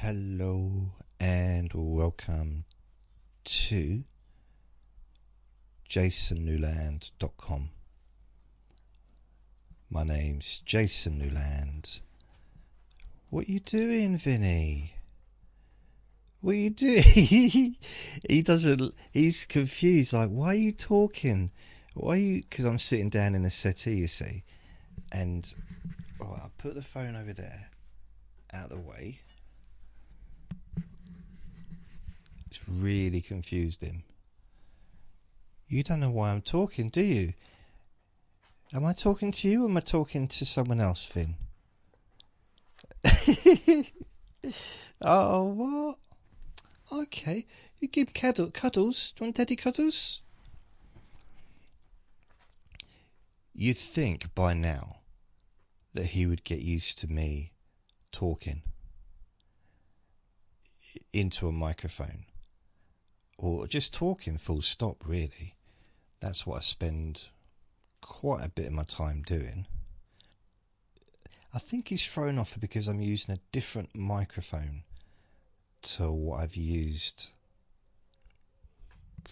Hello and welcome to jasonnewland.com. My name's Jason Newland. What you doing, Vinny? What you doing? He's confused, like, why are you talking? Why are you, because I'm sitting down in a settee, you see, and I'll put the phone over there, out of the way. It's really confused him. You don't know why I'm talking, do you? Am I talking to you or am I talking to someone else, Finn? Oh, what? Okay. You give cuddles. Do you want daddy cuddles? You'd think by now that he would get used to me talking into a microphone. Or just talking full stop, really. That's what I spend quite a bit of my time doing. I think he's thrown off because I'm using a different microphone to what I've used.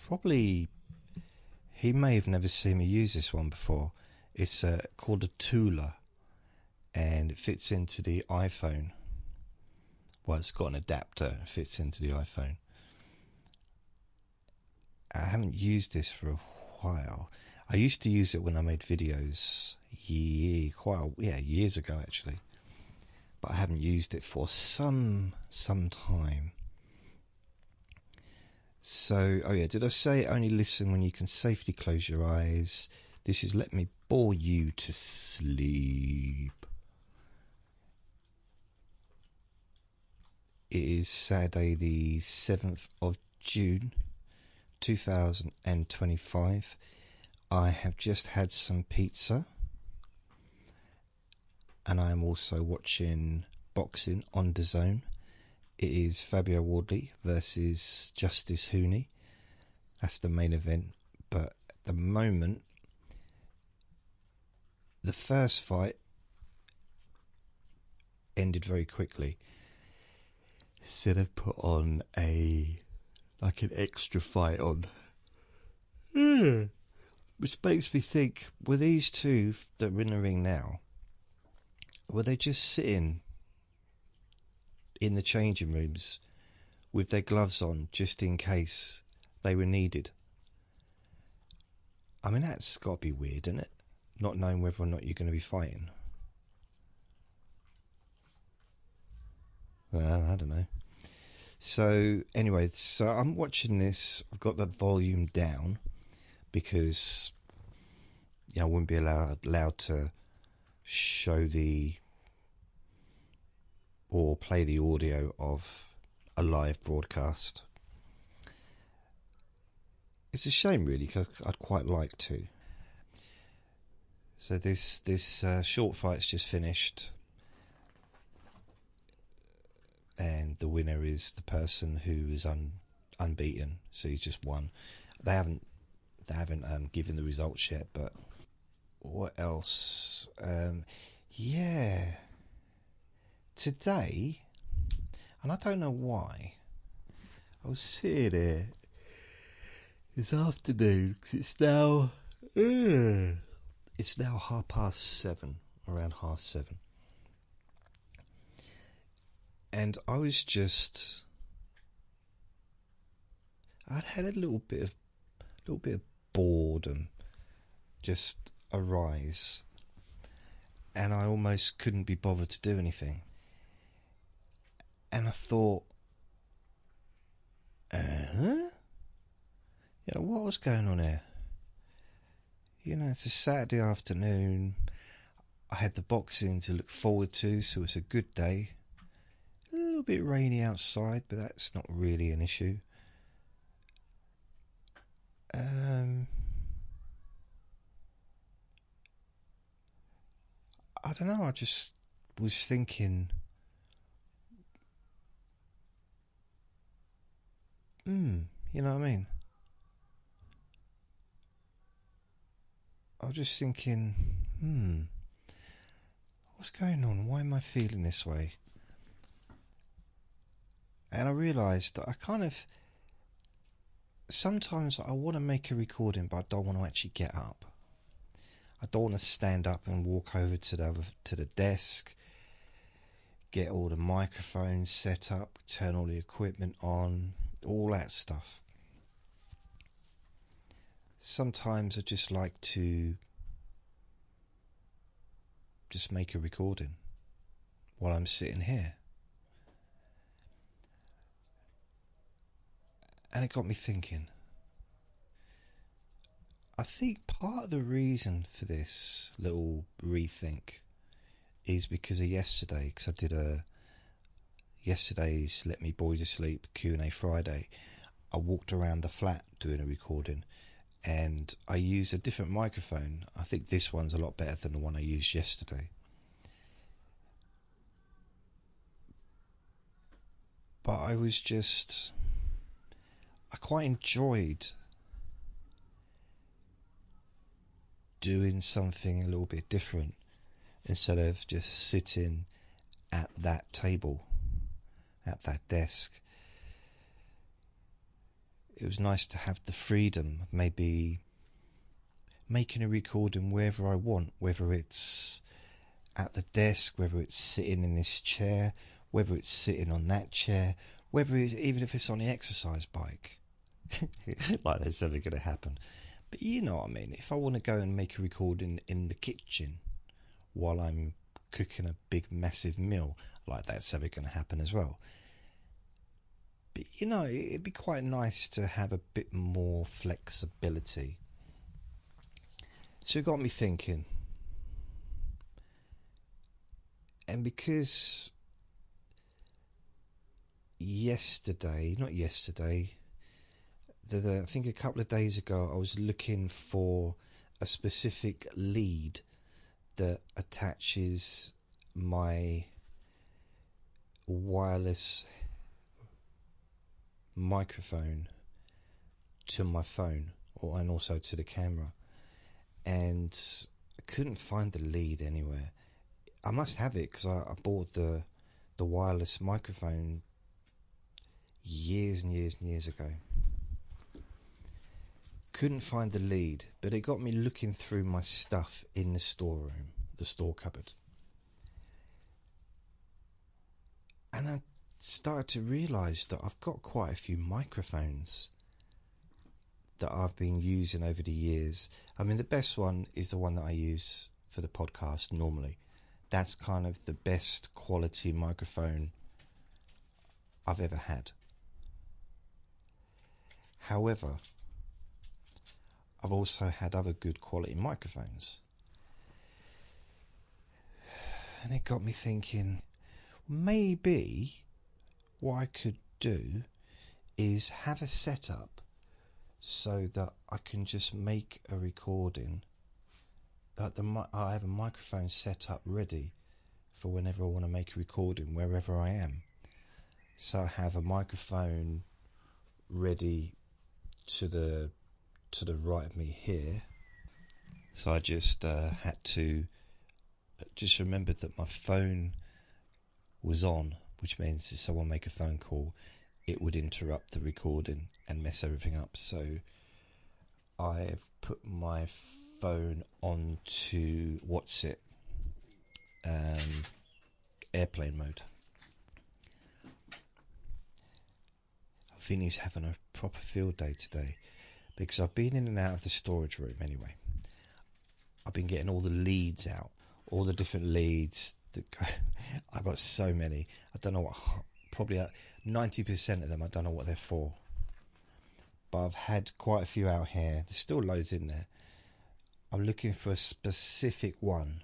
Probably, he may have never seen me use this one before. It's called a Tula, and it fits into the iPhone. Well, it's got an adapter, it fits into the iPhone. I haven't used this for a while. I used to use it when I made videos years ago actually, but I haven't used it for some time. So, did I say only listen when you can safely close your eyes? This is Let Me Bore You to Sleep. It is Saturday the 7th of June 2025. I have just had some pizza, and I am also watching boxing on DAZN. It is Fabio Wardley versus Justice Hooney. That's the main event, but at the moment, the first fight ended very quickly. So they've put on an extra fight on. Which makes me think, were these two that are in the ring now, were they just sitting in the changing rooms with their gloves on just in case they were needed? I mean, that's got to be weird, isn't it? Not knowing whether or not you're going to be fighting. Well, I don't know. So, anyway, I'm watching this. I've got the volume down because I wouldn't be allowed to show or play the audio of a live broadcast. It's a shame, really, because I'd quite like to. So this short fight's just finished, and the winner is the person who is unbeaten. So he's just won. They haven't given the results yet, but what else? Today, and I don't know why, I was sitting here this afternoon because it's now 7:30, around 7:30, and I was I'd had a little bit of boredom just arise, and I almost couldn't be bothered to do anything. And I thought, what was going on here? It's a Saturday afternoon. I had the boxing to look forward to, so it's a good day. A little bit rainy outside, but that's not really an issue. I don't know, I just was thinking, you know what I mean? I was just thinking, what's going on? Why am I feeling this way? And I realised that sometimes I want to make a recording, but I don't want to actually get up. I don't want to stand up and walk over to the desk, get all the microphones set up, turn all the equipment on, all that stuff. Sometimes I just like to just make a recording while I'm sitting here. And it got me thinking. I think part of the reason for this little rethink is because of yesterday, because I did yesterday's Let Me Boy to Sleep Q&A Friday. I walked around the flat doing a recording, and I used a different microphone. I think this one's a lot better than the one I used yesterday. But I quite enjoyed doing something a little bit different instead of just sitting at that table, at that desk. It was nice to have the freedom of maybe making a recording wherever I want, whether it's at the desk, whether it's sitting in this chair, whether it's sitting on that chair, even if it's on the exercise bike. Like that's never going to happen. But you know what I mean. If I want to go and make a recording in the kitchen while I'm cooking a big massive meal, like that's never going to happen as well. But you know, it'd be quite nice to have a bit more flexibility. So it got me thinking. And because I think a couple of days ago, I was looking for a specific lead that attaches my wireless microphone to my phone, and also to the camera, and I couldn't find the lead anywhere. I must have it because I bought the wireless microphone years and years and years ago. Couldn't find the lead, but it got me looking through my stuff in the storeroom, the store cupboard. And I started to realise that I've got quite a few microphones that I've been using over the years. I mean, the best one is the one that I use for the podcast normally. That's kind of the best quality microphone I've ever had. However, I've also had other good quality microphones. And it got me thinking, maybe what I could do is have a setup so that I can just make a recording. I have a microphone set up ready for whenever I want to make a recording, wherever I am. So I have a microphone ready to the right of me here. So I just had to just remember that my phone was on, which means if someone make a phone call, it would interrupt the recording and mess everything up. So I've put my phone onto airplane mode. I think he's having a proper field day today because I've been in and out of the storage room anyway. I've been getting all the leads out, all the different leads that go. I've got so many. I don't know what, probably 90% of them, I don't know what they're for. But I've had quite a few out here. There's still loads in there. I'm looking for a specific one,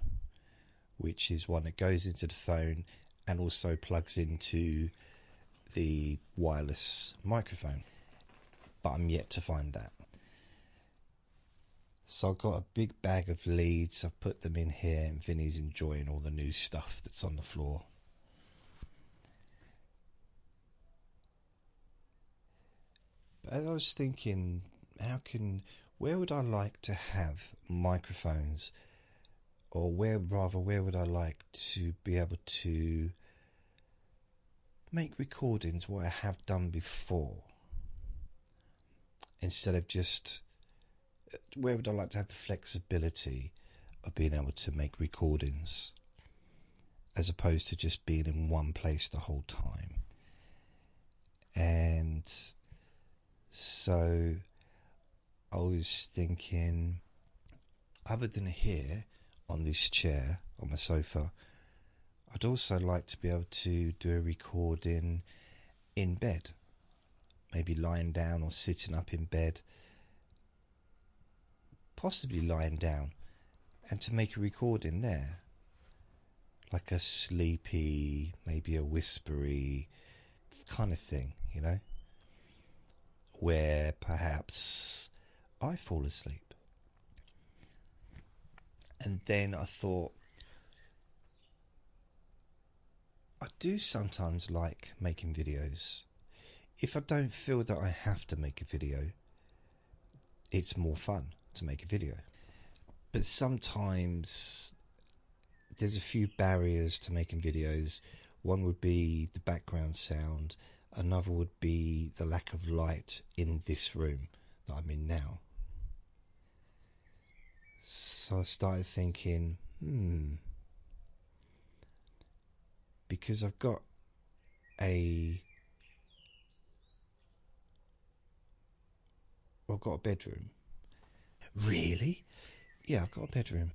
which is one that goes into the phone and also plugs into the wireless microphone. But I'm yet to find that. So I've got a big bag of leads. I've put them in here, and Vinny's enjoying all the new stuff that's on the floor. But I was thinking, where would I like to have microphones? Or where would I like to be able to make recordings what I have done before, instead of just, where would I like to have the flexibility of being able to make recordings as opposed to just being in one place the whole time. And so I was thinking, other than here on this chair on my sofa, I'd also like to be able to do a recording in bed, maybe lying down or sitting up in bed, possibly lying down, and to make a recording there, like a sleepy, maybe a whispery kind of thing, you know, where perhaps I fall asleep. And then I thought, I do sometimes like making videos. If I don't feel that I have to make a video, it's more fun to make a video. But sometimes there's a few barriers to making videos. One would be the background sound. Another would be the lack of light in this room that I'm in now. So I started thinking, because I've got a bedroom. Really? Yeah, I've got a bedroom.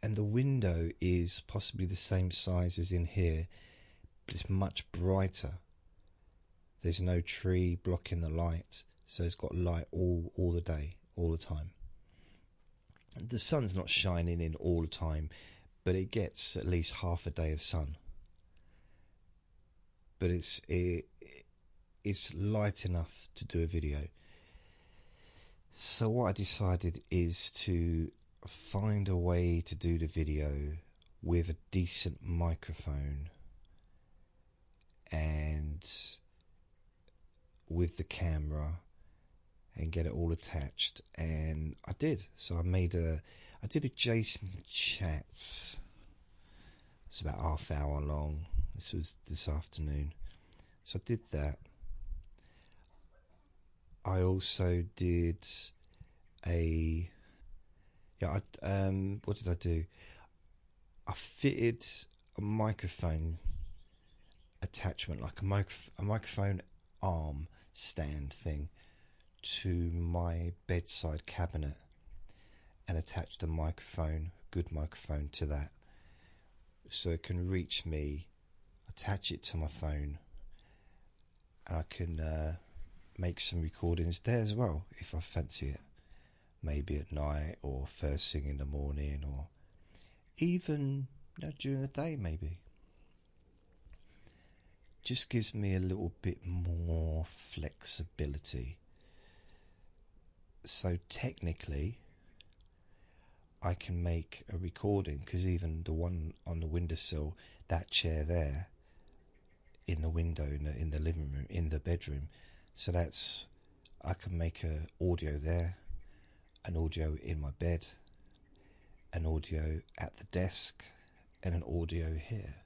And the window is possibly the same size as in here, but it's much brighter. There's no tree blocking the light, so it's got light all the day, all the time. The sun's not shining in all the time, but it gets at least half a day of sun. But it's light enough to do a video. So what I decided is to find a way to do the video with a decent microphone and with the camera, and get it all attached. And I did. So I did a Jason Chats. It's about half hour long. This was this afternoon. So I did that. I also did what did I do? I fitted a microphone attachment, like a microphone arm stand thing, to my bedside cabinet, and attached a good microphone to that, so it can reach me, attach it to my phone, and I can make some recordings there as well if I fancy it, maybe at night or first thing in the morning, or even during the day maybe. Just gives me a little bit more flexibility. So technically I can make a recording, because even the one on the windowsill, that chair there in the window in the living room, in the bedroom, so that's, I can make a audio there, an audio in my bed, an audio at the desk, and an audio here.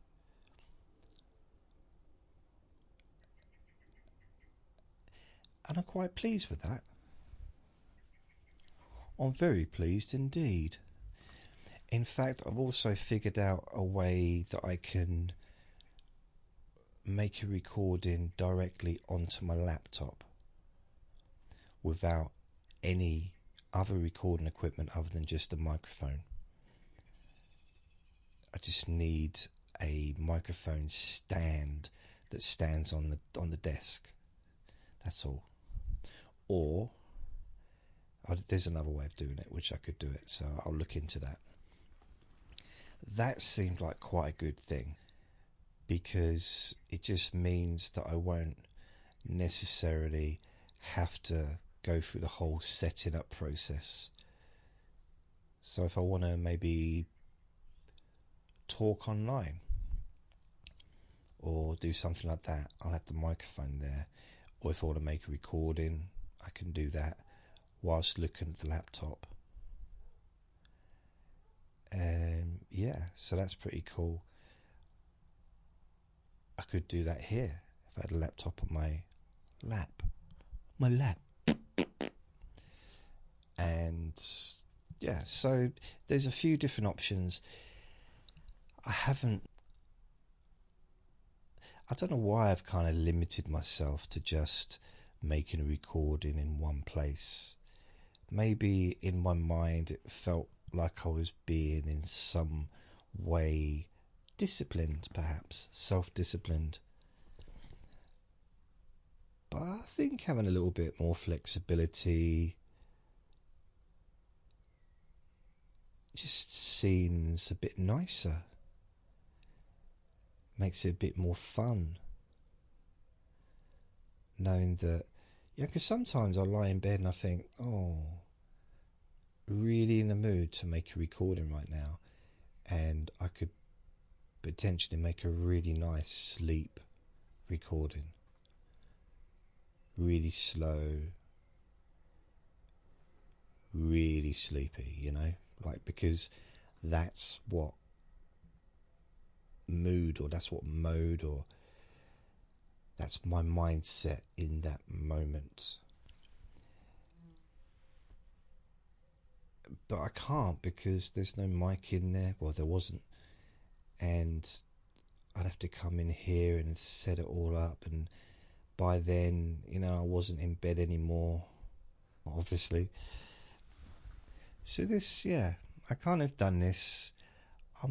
And I'm quite pleased with that. I'm very pleased indeed. In fact, I've also figured out a way that I can make a recording directly onto my laptop without any other recording equipment other than just a microphone. I just need a microphone stand that stands on the desk. That's all. Or there's another way of doing it, which I could do it, so I'll look into that. That seemed like quite a good thing, because it just means that I won't necessarily have to go through the whole setting up process. So if I want to maybe talk online or do something like that, I'll have the microphone there. Or if I want to make a recording, I can do that whilst looking at the laptop. Yeah, so that's pretty cool. I could do that here if I had a laptop on my lap. And yeah, so there's a few different options. I don't know why I've kind of limited myself to just making a recording in one place. Maybe in my mind it felt like I was being in some way disciplined, perhaps self-disciplined. But I think having a little bit more flexibility just seems a bit nicer. Makes it a bit more fun. Knowing that, yeah, because sometimes I lie in bed and I think, oh, really in the mood to make a recording right now, and I could potentially make a really nice sleep recording. Really slow, really sleepy, you know, like, because that's what mood, or that's what mode, or that's my mindset in that moment. But I can't, because there's no mic in there. Well, there wasn't, and I'd have to come in here and set it all up, and by then, you know, I wasn't in bed anymore, obviously. So this, yeah, I kind of done this. I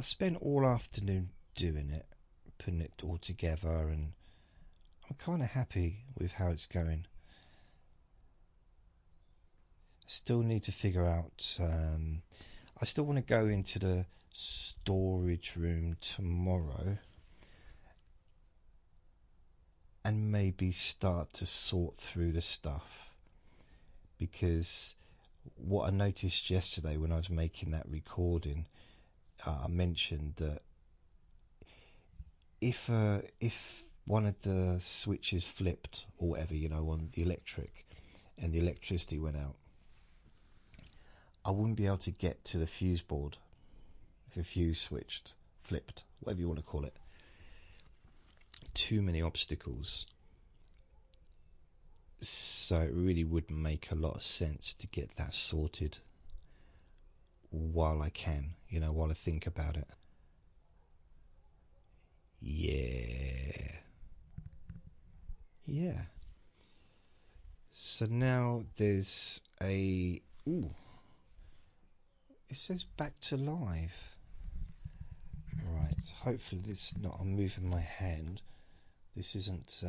spent all afternoon doing it, putting it all together, and I'm kind of happy with how it's going. I still need to figure out, I still want to go into the storage room tomorrow and maybe start to sort through the stuff, because what I noticed yesterday when I was making that recording, I mentioned that if one of the switches flipped or whatever, you know, on the electric, and the electricity went out, I wouldn't be able to get to the fuse board if a fuse flipped, whatever you want to call it. Too many obstacles. So it really would make a lot of sense to get that sorted while I can, you know, while I think about it. Yeah. So now there's a... Ooh. It says back to live. Right, hopefully this is not... I'm moving my hand. This isn't...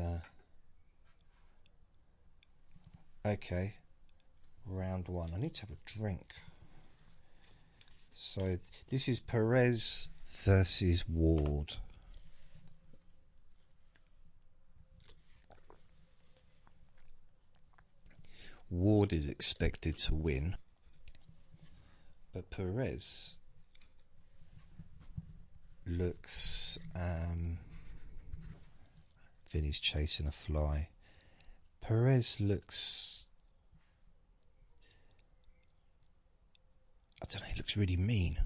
Okay. Round one. I need to have a drink. So this is Perez versus Ward. Ward is expected to win, but Perez looks... Vinny's chasing a fly. Perez looks... I don't know, he looks really mean.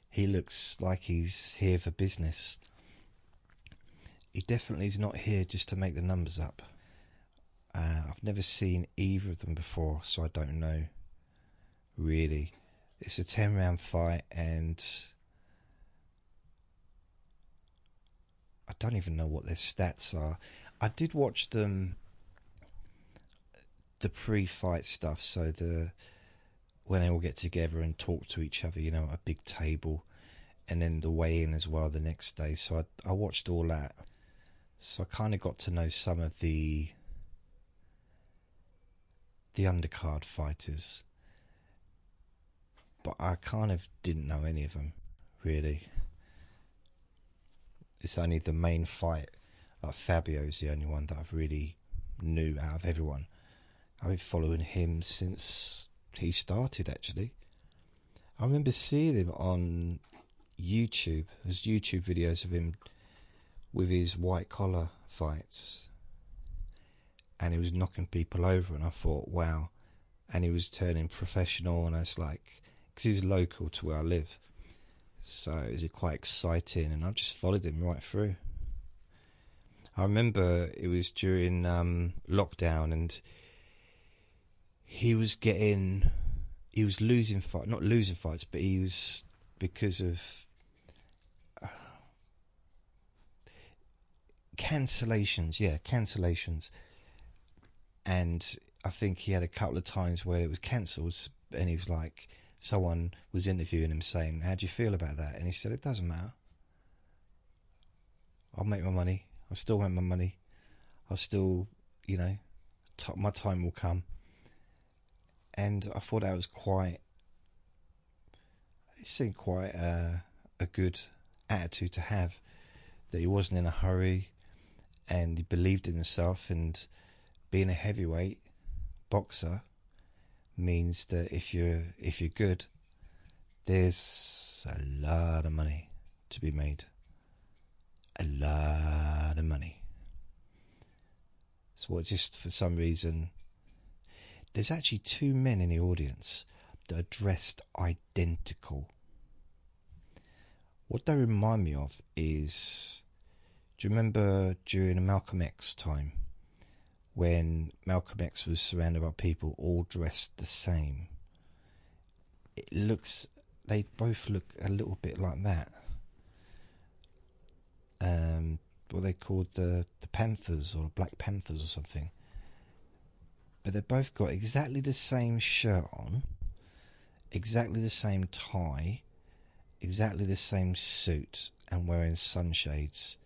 He looks like he's here for business. He definitely is not here just to make the numbers up. I've never seen either of them before, so I don't know, really. It's a 10-round fight, and I don't even know what their stats are. I did watch them, the pre-fight stuff, so when they all get together and talk to each other, you know, at a big table, and then the weigh-in as well the next day. So I watched all that. So I kind of got to know some of the undercard fighters, but I kind of didn't know any of them, really. It's only the main fight, like Fabio is the only one that I've really knew out of everyone. I've been following him since he started, actually. I remember seeing him on YouTube. There's YouTube videos of him with his white collar fights, and he was knocking people over, and I thought, wow. And he was turning professional, and I was like, because he was local to where I live, so it was quite exciting, and I just followed him right through. I remember it was during lockdown, and he was losing fight, not losing fights, but he was, because of cancellations. And I think he had a couple of times where it was cancelled, and he was like, someone was interviewing him saying, how do you feel about that? And he said, it doesn't matter. I'll make my money. I'll still make my money. I'll still, my time will come. And I thought that was it seemed quite a good attitude to have, that he wasn't in a hurry, and he believed in himself. And being a heavyweight boxer means that if you're good, there's a lot of money to be made. A lot of money. So just for some reason, there's actually two men in the audience that are dressed identical. What they remind me of is, do you remember during the Malcolm X time, when Malcolm X was surrounded by people all dressed the same? They both look a little bit like that. What they called the Panthers, or Black Panthers or something. But they've both got exactly the same shirt on, exactly the same tie, exactly the same suit, and wearing sunshades.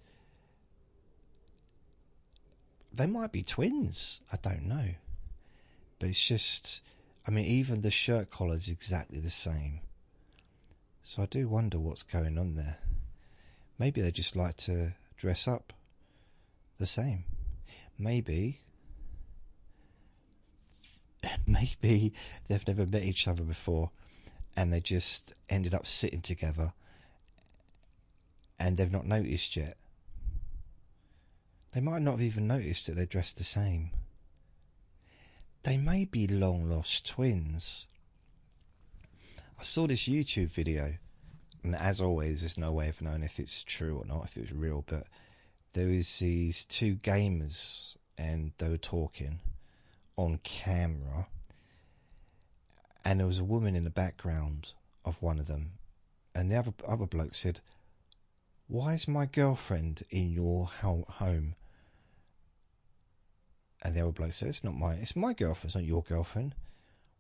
They might be twins, I don't know. But it's just, even the shirt collar is exactly the same. So I do wonder what's going on there. Maybe they just like to dress up the same. Maybe they've never met each other before, and they just ended up sitting together, and they've not noticed yet. They might not have even noticed that they're dressed the same. They may be long lost twins. I saw this YouTube video, and as always, there's no way of knowing if it's true or not, if it was real, but there was these two gamers, and they were talking on camera, and there was a woman in the background of one of them, and the other bloke said, "Why is my girlfriend in your home?" And the other bloke said, it's my girlfriend, it's not your girlfriend.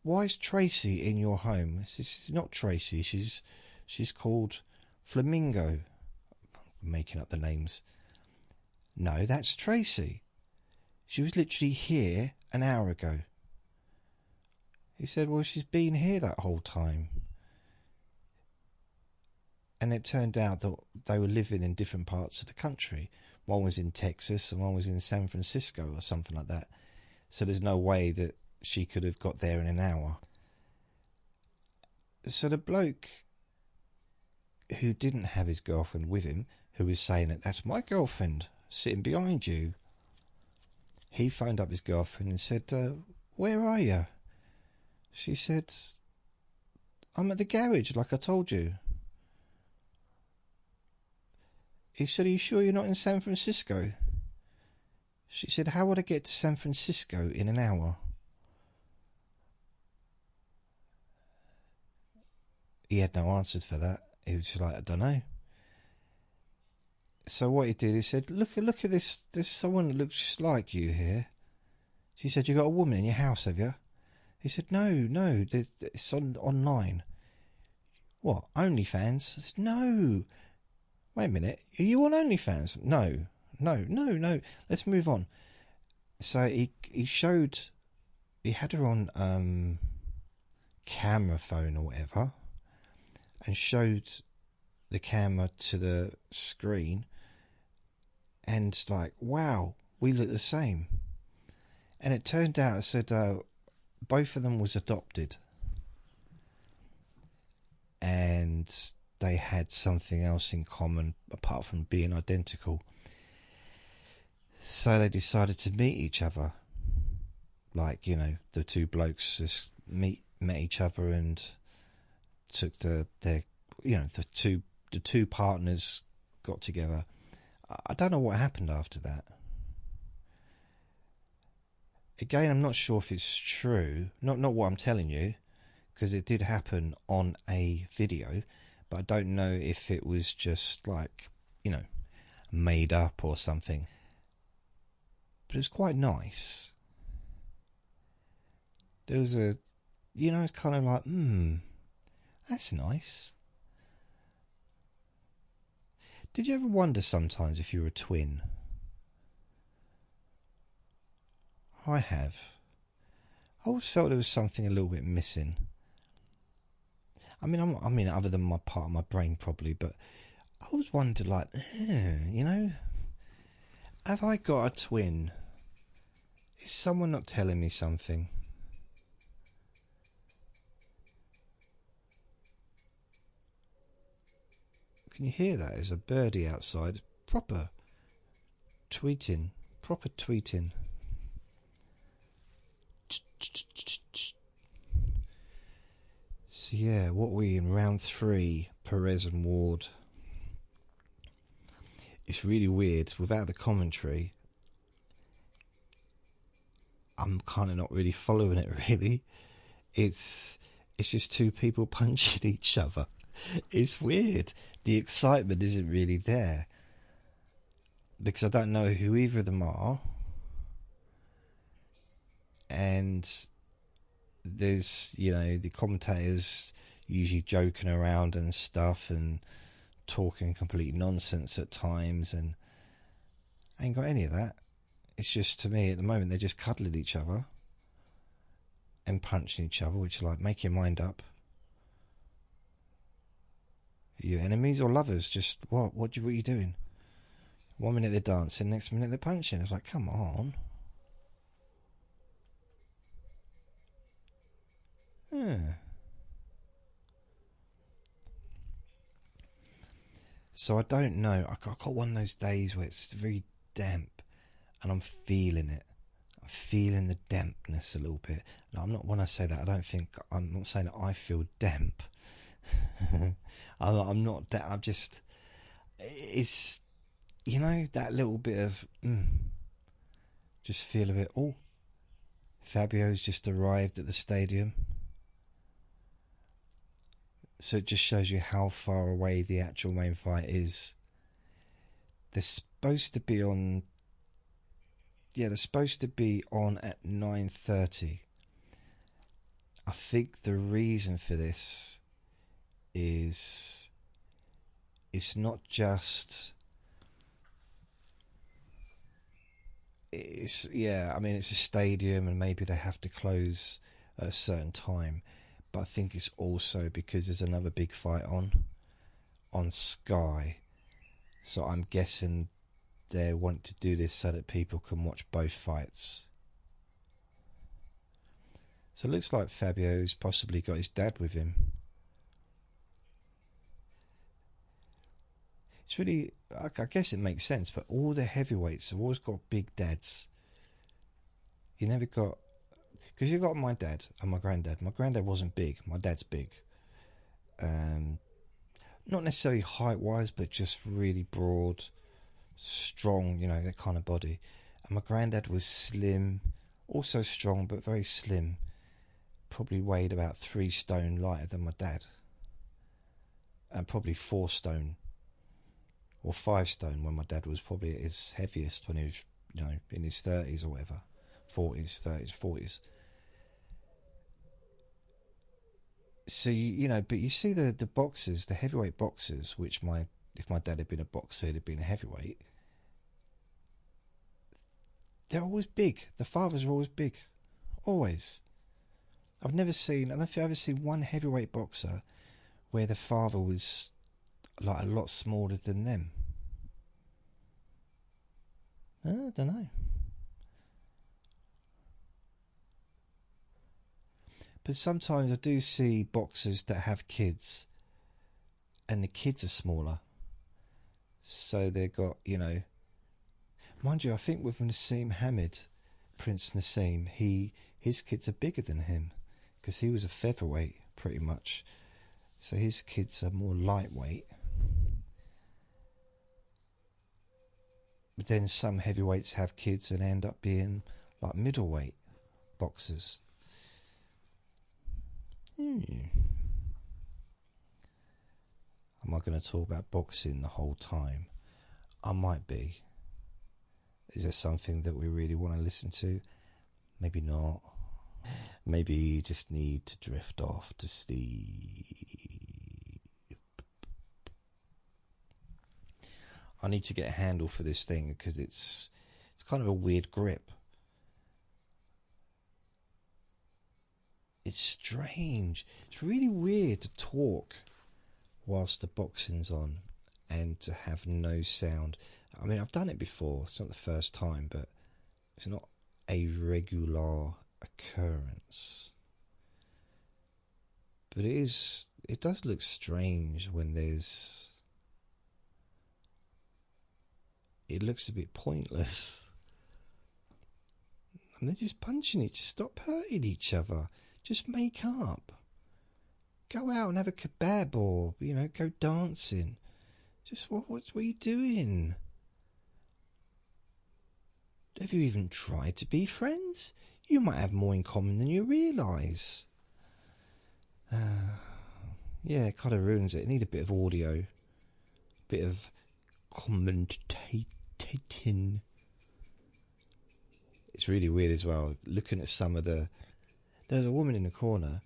"Why is Tracy in your home?" It's not Tracy, she's called Flamingo. I'm making up the names. "No, that's Tracy. She was literally here an hour ago." He said, "Well, she's been here that whole time." And it turned out that they were living in different parts of the country. One was in Texas and one was in San Francisco or something like that. So there's no way that she could have got there in an hour. So the bloke who didn't have his girlfriend with him, who was saying that that's my girlfriend sitting behind you, he phoned up his girlfriend and said, "Where are you?" She said, "I'm at the garage like I told you." He said, "Are you sure you're not in San Francisco?" She said, "How would I get to San Francisco in an hour?" He had no answer for that. He was just like, "I don't know." So what he did, he said, look at this. There's someone that looks just like you here." She said, "You got a woman in your house, have you?" He said, No, it's online." "What, OnlyFans?" I said, "No." "Wait a minute, are you on OnlyFans?" No. Let's move on. So he had her on camera phone or whatever, and showed the camera to the screen, and like, wow, we look the same. And it turned out, it said both of them was adopted, and they had something else in common apart from being identical. So they decided to meet each other. Like, the two blokes just met each other and took the two partners got together. I don't know what happened after that. Again, I'm not sure if it's true. Not what I'm telling you, because it did happen on a video, but I don't know if it was just like, made up or something. But it was quite nice. There was it's kind of like, that's nice. Did you ever wonder sometimes if you were a twin? I have. I always felt there was something a little bit missing. I mean, other than my part of my brain probably, but I always wondered, like, have I got a twin? Is someone not telling me something? Can you hear that? There's a birdie outside. Proper tweeting. So yeah, what are we in round 3? Perez and Ward. It's really weird. Without the commentary, I'm kind of not really following it, really. It's just two people punching each other. It's weird. The excitement isn't really there, because I don't know who either of them are. And there's, the commentators usually joking around and stuff and talking complete nonsense at times, and I ain't got any of that. It's just, to me, at the moment, they're just cuddling each other and punching each other, which is like, make your mind up. Are you enemies or lovers? Just, what are you doing? 1 minute they're dancing, next minute they're punching. It's like, come on. Yeah. So I don't know. I got one of those days where it's very damp and I'm feeling it. I'm feeling the dampness a little bit. Now, when I say that, I'm not saying that I feel damp. I'm not. I'm just. It's, that little bit of. Just feel of it. Oh, Fabio's just arrived at the stadium. So it just shows you how far away the actual main fight is. They're supposed to be on. Yeah, they're supposed to be on at 9:30. I think the reason for this is it's not just. It's a stadium and maybe they have to close at a certain time. But I think it's also because there's another big fight on Sky. So I'm guessing they want to do this so that people can watch both fights. So it looks like Fabio's possibly got his dad with him. It's really, I guess it makes sense, but all the heavyweights have always got big dads. You never got, because you got my dad and my granddad. My granddad wasn't big, my dad's big. Not necessarily height-wise, but just really broad, strong, that kind of body. And my granddad was slim, also strong, but very slim. Probably weighed about 3 stone lighter than my dad. And probably 4 stone or 5 stone when my dad was probably at his heaviest, when he was, in his 30s or whatever. 40s. So, but you see the boxers, the heavyweight boxers, which if my dad had been a boxer, he'd have been a heavyweight. They're always big. The fathers are always big. Always. I don't think I've ever seen one heavyweight boxer where the father was like a lot smaller than them. I don't know. But sometimes I do see boxers that have kids and the kids are smaller. So they've got, mind you, I think with Nassim Hamid, Prince Nassim, his kids are bigger than him because he was a featherweight pretty much. So his kids are more lightweight. But then some heavyweights have kids and end up being like middleweight. boxers. Am I going to talk about boxing the whole time? I might be. Is there something that we really want to listen to? Maybe not. Maybe you just need to drift off to sleep. I need to get a handle for this thing because it's kind of a weird grip. It's strange. It's really weird to talk whilst the boxing's on and to have no sound. I mean, I've done it before. It's not the first time, but it's not a regular occurrence. But it does look strange when it looks a bit pointless. And they're just punching each, stop hurting each other. Just make up. Go out and have a kebab or, go dancing. Just what are you doing? Have you even tried to be friends? You might have more in common than you realise. Yeah, it kind of ruins it. I need a bit of audio. A bit of commentating. It's really weird as well. Looking at some of there's a woman in the corner.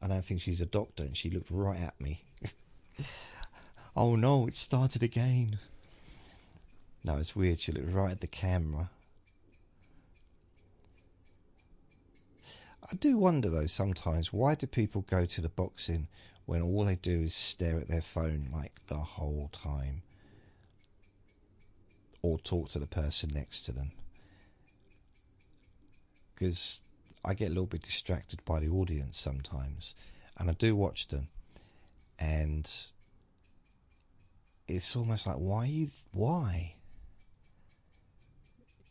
I don't think she's a doctor, and she looked right at me. Oh no, it started again. No, it's weird. She looked right at the camera. I do wonder though sometimes, why do people go to the boxing when all they do is stare at their phone like the whole time? Or talk to the person next to them? Because I get a little bit distracted by the audience sometimes, and I do watch them, and it's almost like, why?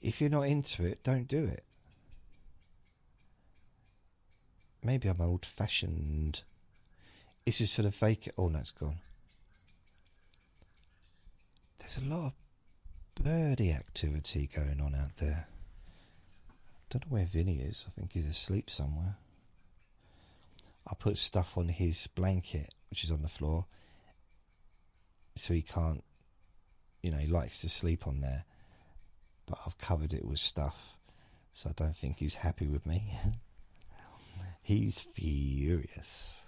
If you're not into it, don't do it. Maybe I'm old-fashioned. This is for the vacant. Oh no, it's gone. There's a lot of birdie activity going on out there. Don't know where Vinny is. I think he's asleep somewhere. I put stuff on his blanket, which is on the floor, so he can't, he likes to sleep on there, but I've covered it with stuff, so I don't think he's happy with me. He's furious.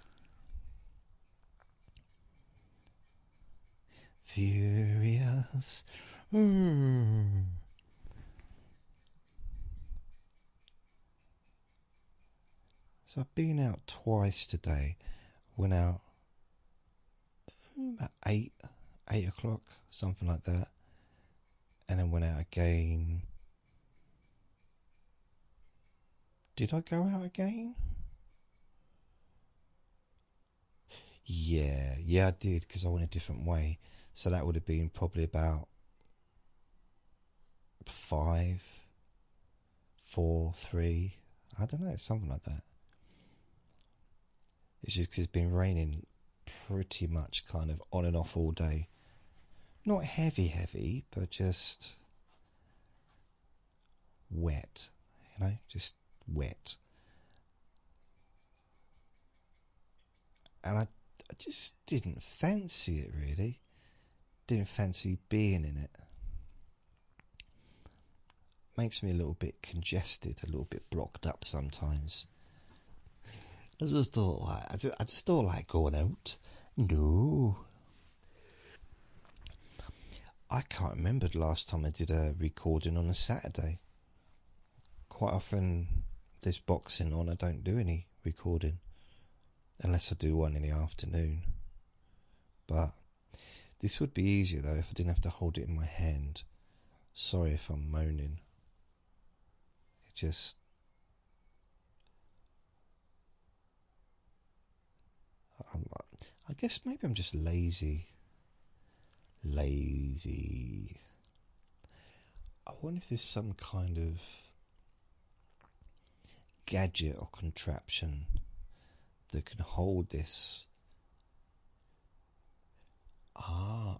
Furious. So I've been out twice today. Went out about 8 o'clock, something like that. And then went out again. Did I go out again? Yeah, I did, because I went a different way. So that would have been probably about 5, 4, 3. I don't know, something like that. It's just because it's been raining pretty much kind of on and off all day. Not heavy, but just wet, just wet. And I just didn't fancy it, really. Didn't fancy being in it. Makes me a little bit congested, a little bit blocked up sometimes. I just don't like going out. No. I can't remember the last time I did a recording on a Saturday. Quite often there's boxing on, I don't do any recording. Unless I do one in the afternoon. But this would be easier though if I didn't have to hold it in my hand. Sorry if I'm moaning. It just... I guess maybe I'm just lazy. I wonder if there's some kind of gadget or contraption that can hold this.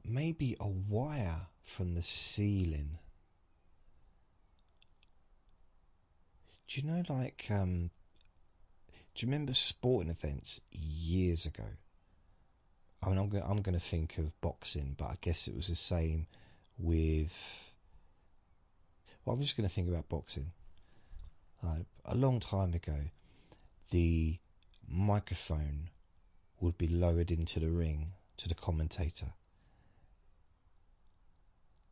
Maybe a wire from the ceiling. Do you know, like, do you remember sporting events years ago? I mean, I'm going to think of boxing, but I guess it was the same with. Well, I'm just going to think about boxing. A long time ago, the microphone would be lowered into the ring to the commentator,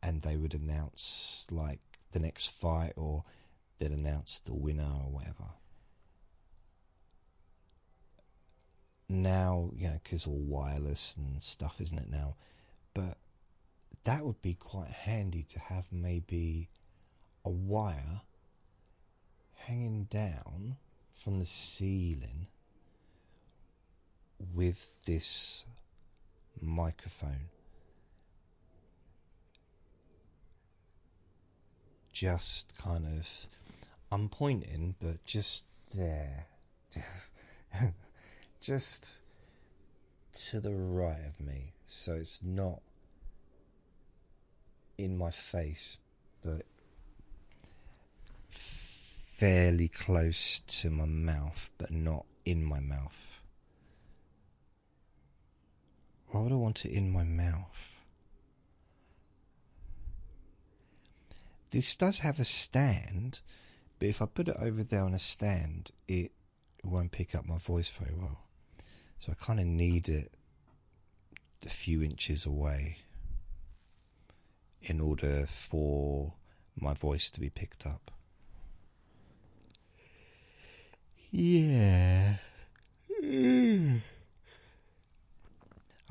and they would announce like the next fight, or they'd announce the winner or whatever. Now, because all wireless and stuff, isn't it now? But that would be quite handy to have maybe a wire hanging down from the ceiling with this microphone. Just kind of, I'm pointing, but just there. Just to the right of me. So it's not in my face, but fairly close to my mouth, but not in my mouth. Why would I want it in my mouth? This does have a stand, but if I put it over there on a stand, it won't pick up my voice very well. So I kind of need it a few inches away in order for my voice to be picked up. Yeah. I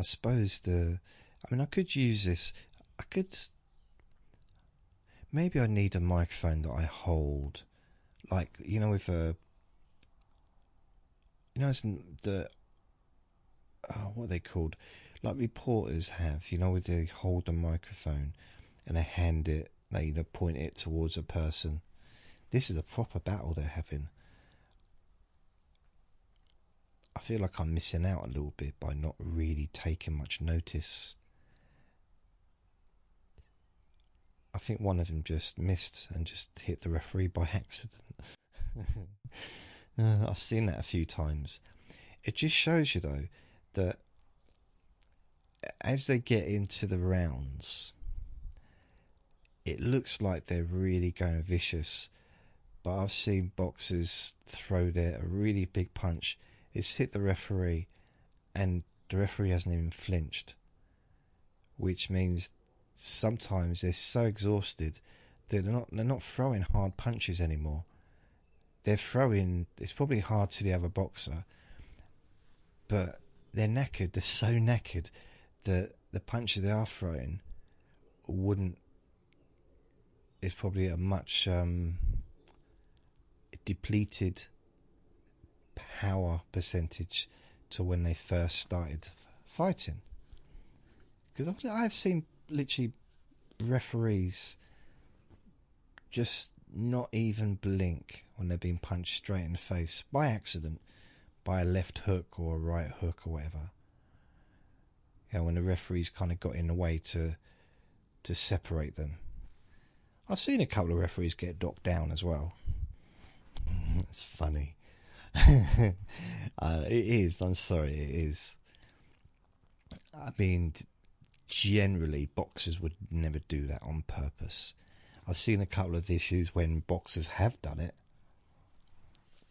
suppose I could use this. Maybe I need a microphone that I hold, like, with a, what are they called? Like reporters have, where they hold a microphone and they hand it, they point it towards a person. This is a proper battle they're having. I feel like I'm missing out a little bit by not really taking much notice. I think one of them just missed and just hit the referee by accident. I've seen that a few times. It just shows you, though, that as they get into the rounds, it looks like they're really going vicious. But I've seen boxers throw a really big punch. It's hit the referee, and the referee hasn't even flinched. Which means sometimes they're so exhausted that they're not throwing hard punches anymore. They're throwing, it's probably hard to the other boxer, but they're knackered. They're so knackered that the punches they are throwing it's probably a much depleted power percentage to when they first started fighting. Because I've seen literally referees just not even blink when they're being punched straight in the face by accident, by a left hook or a right hook or whatever. When the referee's kind of got in the way to separate them. I've seen a couple of referees get knocked down as well. It's funny. It is, I'm sorry, it is. I mean, generally, boxers would never do that on purpose. I've seen a couple of issues when boxers have done it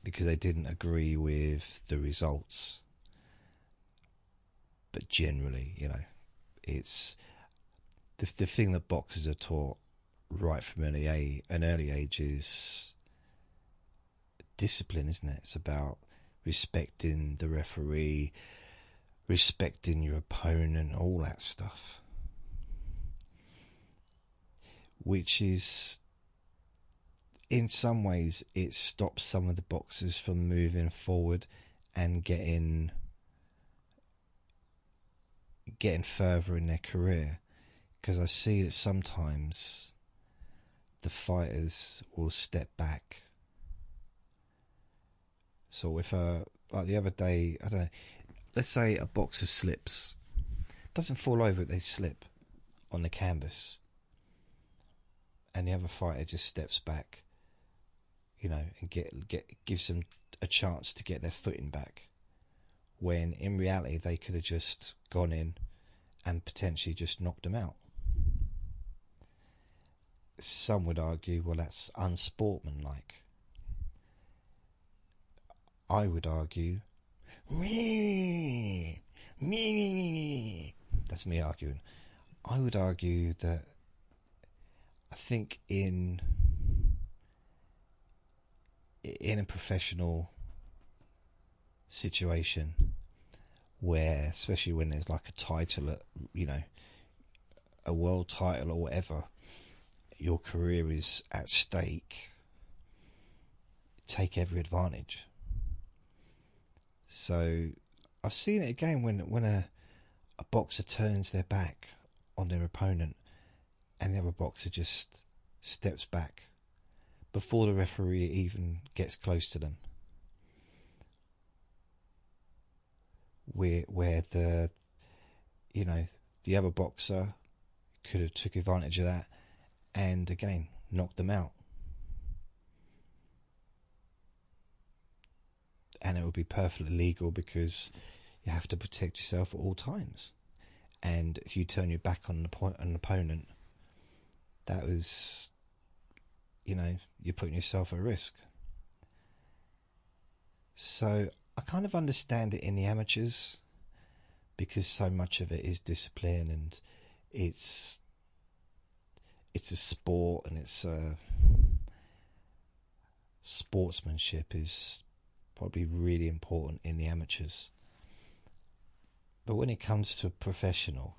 because they didn't agree with the results. But generally, it's the thing that boxers are taught right from an early age is discipline, isn't it? It's about respecting the referee, respecting your opponent, all that stuff. Which is, in some ways, it stops some of the boxers from moving forward and getting further in their career. Because I see that sometimes the fighters will step back. So if like the other day, I don't know, let's say a boxer slips, doesn't fall over, they slip on the canvas, and the other fighter just steps back. and gives them a chance to get their footing back. When in reality they could have just gone in and potentially just knocked them out. Some would argue, well, that's unsportsmanlike. I would argue, that's me arguing. I would argue that I think in a professional situation where, especially when there's like a title, a world title or whatever, your career is at stake, take every advantage. So I've seen it again when a boxer turns their back on their opponent and the other boxer just steps back before the referee even gets close to them. Where the other boxer could have took advantage of that and again knocked them out. And it would be perfectly legal because you have to protect yourself at all times. And if you turn your back on an opponent, that was, you're putting yourself at risk. So I kind of understand it in the amateurs because so much of it is discipline and it's a sport and it's sportsmanship is probably really important in the amateurs. But when it comes to professional,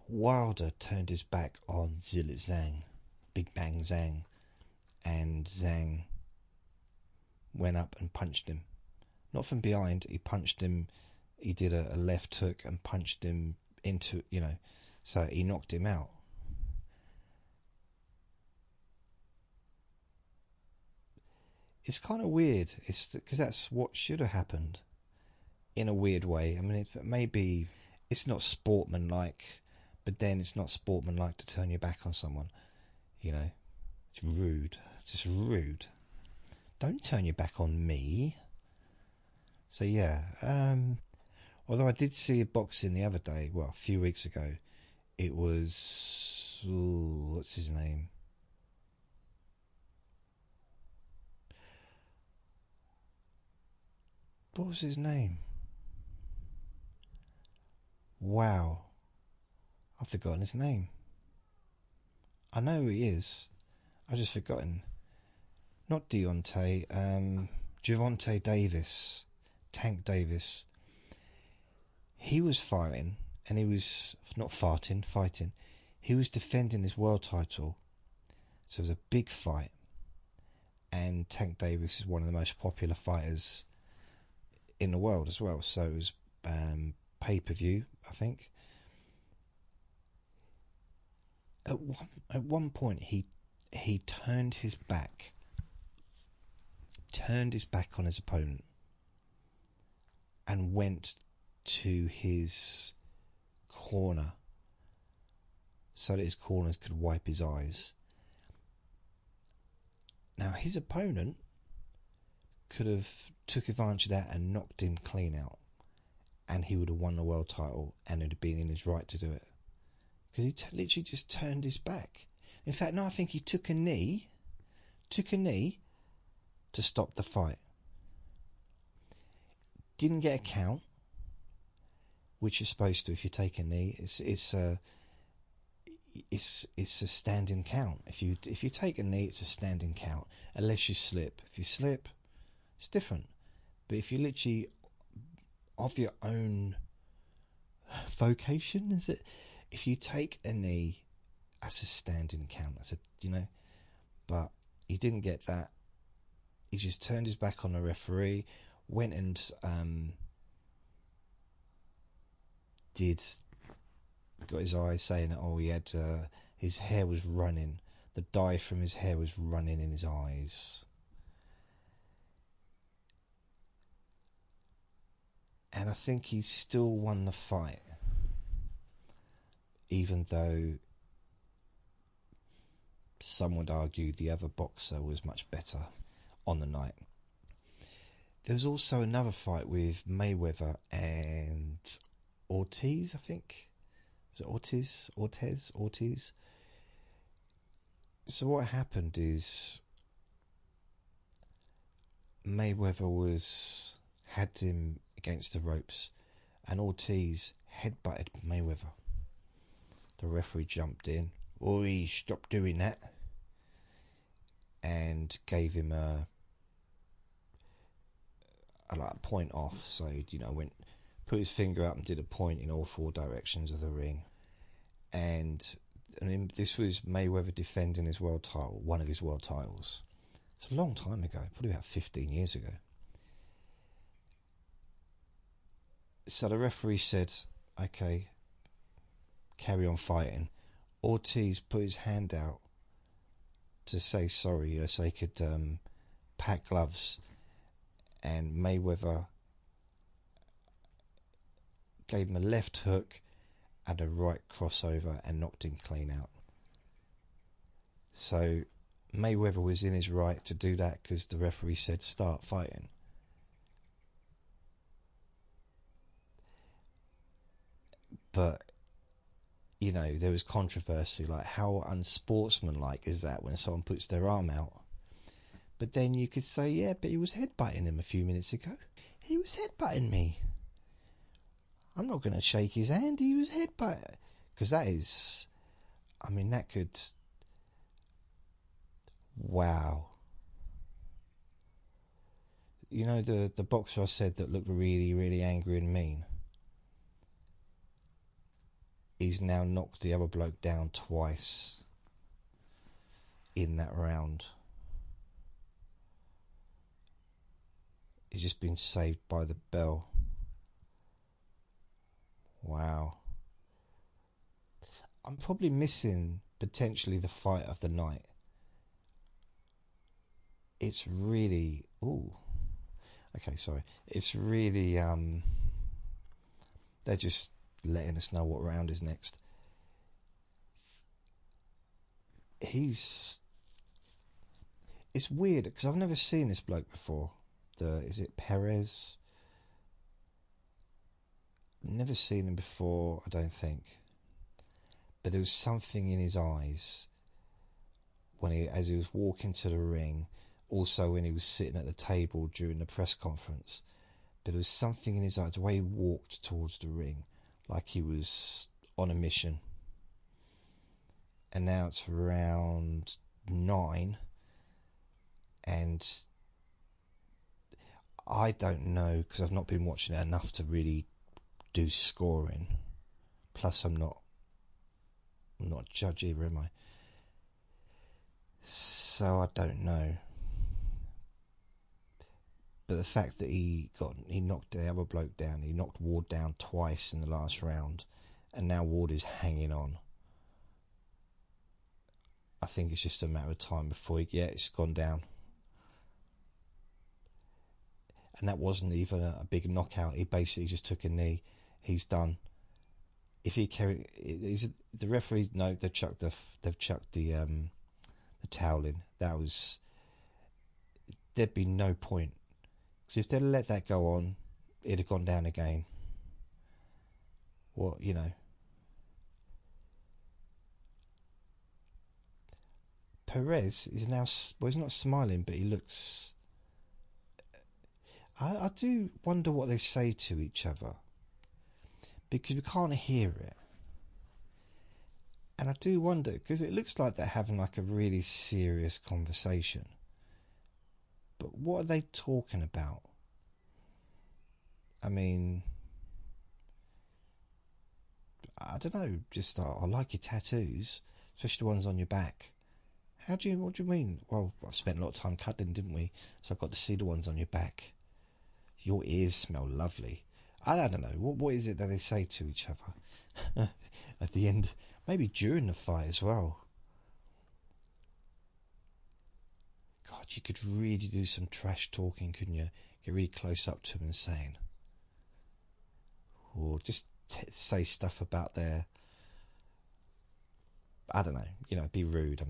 Wilder turned his back on Zillit Zhang, Big Bang Zhang, and Zhang went up and punched him. Not from behind, he punched him, he did a left hook and punched him into, so he knocked him out. It's kind of weird. It's because that's what should have happened in a weird way. I mean, maybe it's not sportsmanlike, but then it's not sportsmanlike to turn your back on someone. It's rude. It's just rude. Don't turn your back on me. So yeah, although I did see a boxing the other day, well, a few weeks ago. It was, what's his name? What was his name? Wow. I've forgotten his name. I know who he is. I've just forgotten. Not Deontay. Gervonta Davis. Tank Davis. He was fighting, and he was not fighting. He was defending his world title. So it was a big fight. And Tank Davis is one of the most popular fighters in the world as well. So it was pay-per-view, I think. At one point, he turned his back on his opponent and went to his corner so that his corners could wipe his eyes. Now his opponent could have took advantage of that and knocked him clean out, and he would have won the world title, and it would have been in his right to do it because he literally just turned his back. In fact, no, I think he took a knee to stop the fight. Didn't get a count, which you're supposed to if you take a knee. It's a standing count. If you take a knee, it's a standing count, unless you slip. If you slip, it's different. But if you literally of your own vocation, is it? If you take a knee, that's a standing count. That's but he didn't get that. He just turned his back on the referee, went and got his eyes saying that he had his hair was running, the dye from his hair was running in his eyes, and I think he still won the fight, even though some would argue the other boxer was much better on the night. There was also another fight with Mayweather and Ortiz, I think. Was it Ortiz? So what happened is Mayweather had him against the ropes, and Ortiz headbutted Mayweather. The referee jumped in. Oi, stop doing that. And gave him a point off. So, put his finger up and did a point in all four directions of the ring. And this was Mayweather defending his world title, one of his world titles. It's a long time ago, probably about 15 years ago. So the referee said, okay, carry on fighting. Ortiz put his hand out to say sorry, so he could pack gloves, and Mayweather gave him a left hook and a right crossover and knocked him clean out. So Mayweather was in his right to do that because the referee said start fighting. But there was controversy, like how unsportsmanlike is that when someone puts their arm out? But then you could say, yeah, but he was headbutting him a few minutes ago. He was headbutting me. I'm not going to shake his hand. He was headbutting. Because that is, that could, wow. The boxer I said that looked really, really angry and mean, he's now knocked the other bloke down twice in that round. He's just been saved by the bell. Wow. I'm probably missing potentially the fight of the night. It's really... It's really... they're just letting us know what round is next. It's weird because I've never seen this bloke before. Is it Perez? Never seen him before, I don't think. But there was something in his eyes as he was walking to the ring, also when he was sitting at the table during the press conference. But there was something in his eyes, the way he walked towards the ring, like he was on a mission. And now it's round 9, and I don't know, because I've not been watching it enough to really do scoring. Plus I'm not a judge either, am I? So I don't know. But the fact that he knocked the other bloke down, he knocked Ward down twice in the last round, and now Ward is hanging on. I think it's just a matter of time before it's gone down. And that wasn't even a big knockout. He basically just took a knee. He's done. If he carried, the referees know they've chucked the towel in. There'd be no point. Because if they'd let that go on, it'd have gone down again. Perez is now, he's not smiling, but he looks... I do wonder what they say to each other, because we can't hear it. And I do wonder, because it looks like they're having like a really serious conversation. But what are they talking about? I don't know, just I like your tattoos, especially the ones on your back. What do you mean? Well, I've spent a lot of time cuddling, didn't we? So I got to see the ones on your back. Your ears smell lovely. I don't know. What is it that they say to each other? At the end, maybe during the fight as well. God, you could really do some trash talking, couldn't you? Get really close up to them and saying, or just say stuff about their, I don't know, be rude,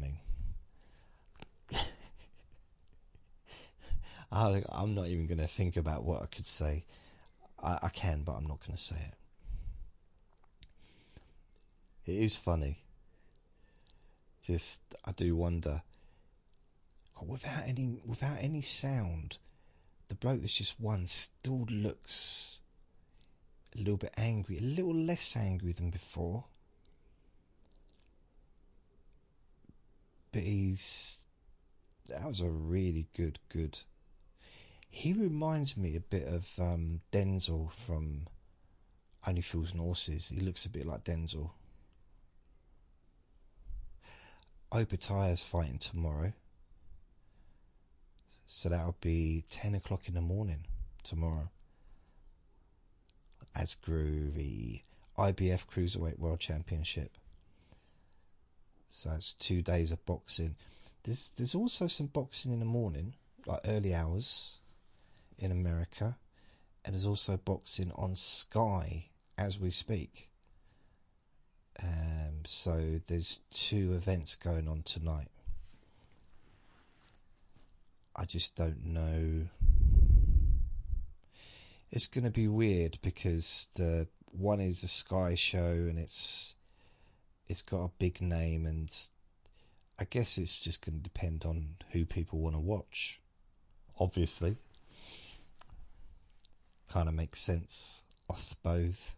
I'm not even going to think about what I could say. I can, but I'm not going to say it. It is funny. Just, I do wonder. Without any sound, the bloke that's just won still looks a little bit angry, a little less angry than before. But that was a really good. He reminds me a bit of Denzel from Only Fools and Horses. He looks a bit like Denzel. Obatiah's fighting tomorrow. So that'll be 10 o'clock in the morning tomorrow. As groovy. IBF Cruiserweight World Championship. So it's 2 days of boxing. There's also some boxing in the morning, like early hours in America. And there's also boxing on Sky as we speak. So there's 2 events going on tonight. I just don't know. It's going to be weird because the one is the Sky show and it's got a big name, and I guess it's just going to depend on who people want to watch. Obviously. Kind of makes sense off both.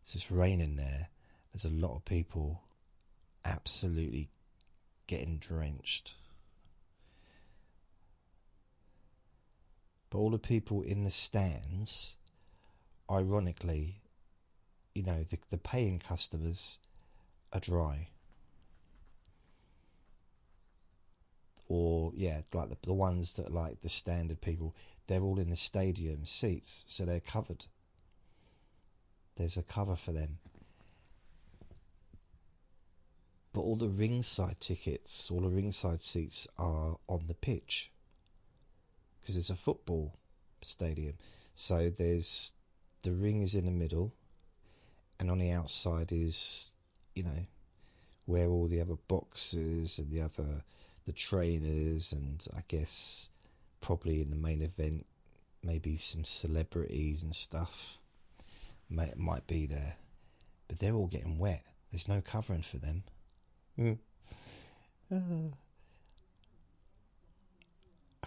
It's just raining there. There's a lot of people absolutely getting drenched. But all the people in the stands, ironically, you know, the paying customers are dry. Or, yeah, like the ones that like the standard people, they're all in the stadium seats, so they're covered. There's a cover for them. But all the ringside tickets, all the ringside seats are on the pitch. Because it's a football stadium. So there's, the ring is in the middle, and on the outside is, you know, where all the other boxers and the trainers, and I guess probably in the main event, maybe some celebrities and stuff might be there. But they're all getting wet. There's no covering for them. I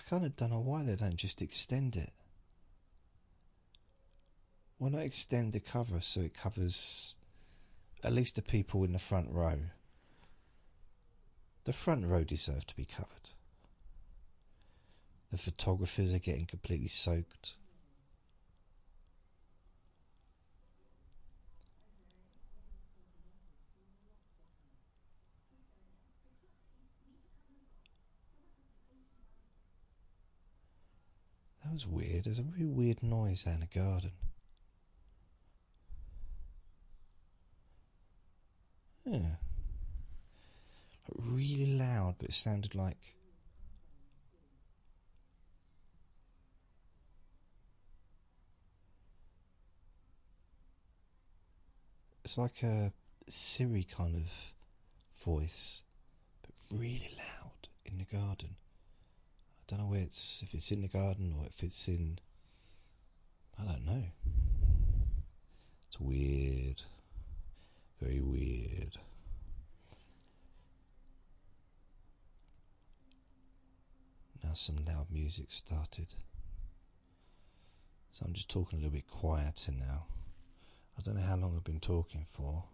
kind of don't know why they don't just extend it. Why not extend the cover so it covers at least the people in the front row? The front row deserve to be covered. The photographers are getting completely soaked. That was weird. There's a really weird noise out in the garden. Yeah. Really loud, but it sounded like... It's like a Siri kind of voice, but really loud in the garden. I don't know where if it's in the garden or if it's in... I don't know. It's weird. Very weird. Now some loud music started. So I'm just talking a little bit quieter now. I don't know how long I've been talking for,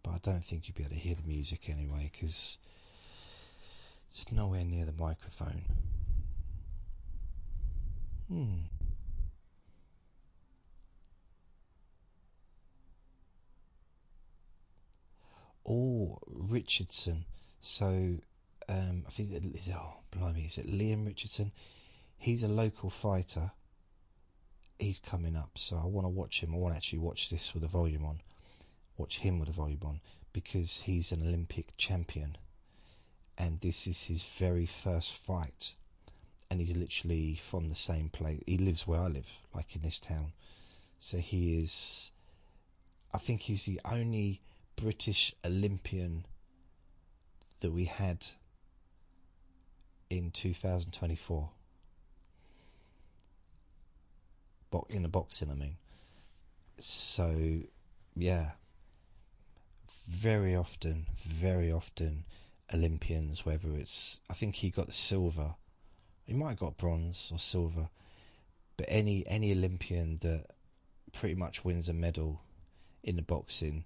but I don't think you'll be able to hear the music anyway, because it's nowhere near the microphone. Oh, Richardson. So, I think is it Liam Richardson? He's a local fighter. He's coming up, so I want to watch him. I want to actually watch this with the volume on. Watch him with the volume on, because he's an Olympic champion. And this is his very first fight. And he's literally from the same place. He lives where I live, like in this town. So he is... I think he's the only British Olympian that we had in 2024. In the boxing, I mean. So, yeah. Very often, Olympians, whether it's... I think he got the silver. He might have got bronze or silver. But any Olympian that pretty much wins a medal in the boxing,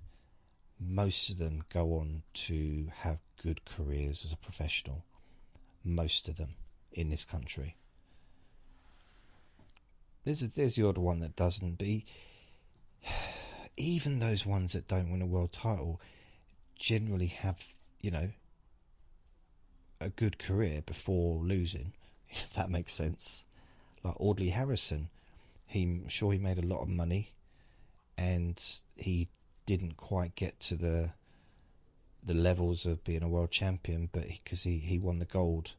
most of them go on to have good careers as a professional. Most of them in this country. There's the odd one that doesn't, but even those ones that don't win a world title generally have, you know, a good career before losing, if that makes sense. Like Wardley Harrison, I'm sure he made a lot of money, and he didn't quite get to the levels of being a world champion, but because he won the gold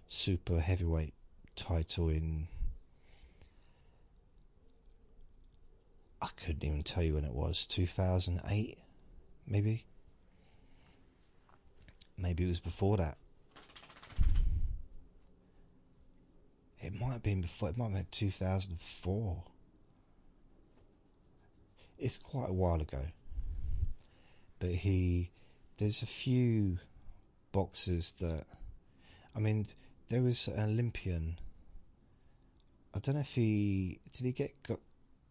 super heavyweight title in... I couldn't even tell you when it was. 2008, maybe? Maybe it was before that. It might have been before. It might have been 2004. It's quite a while ago. But there's a few boxers that... I mean, there was an Olympian... I don't know if he... Did he got...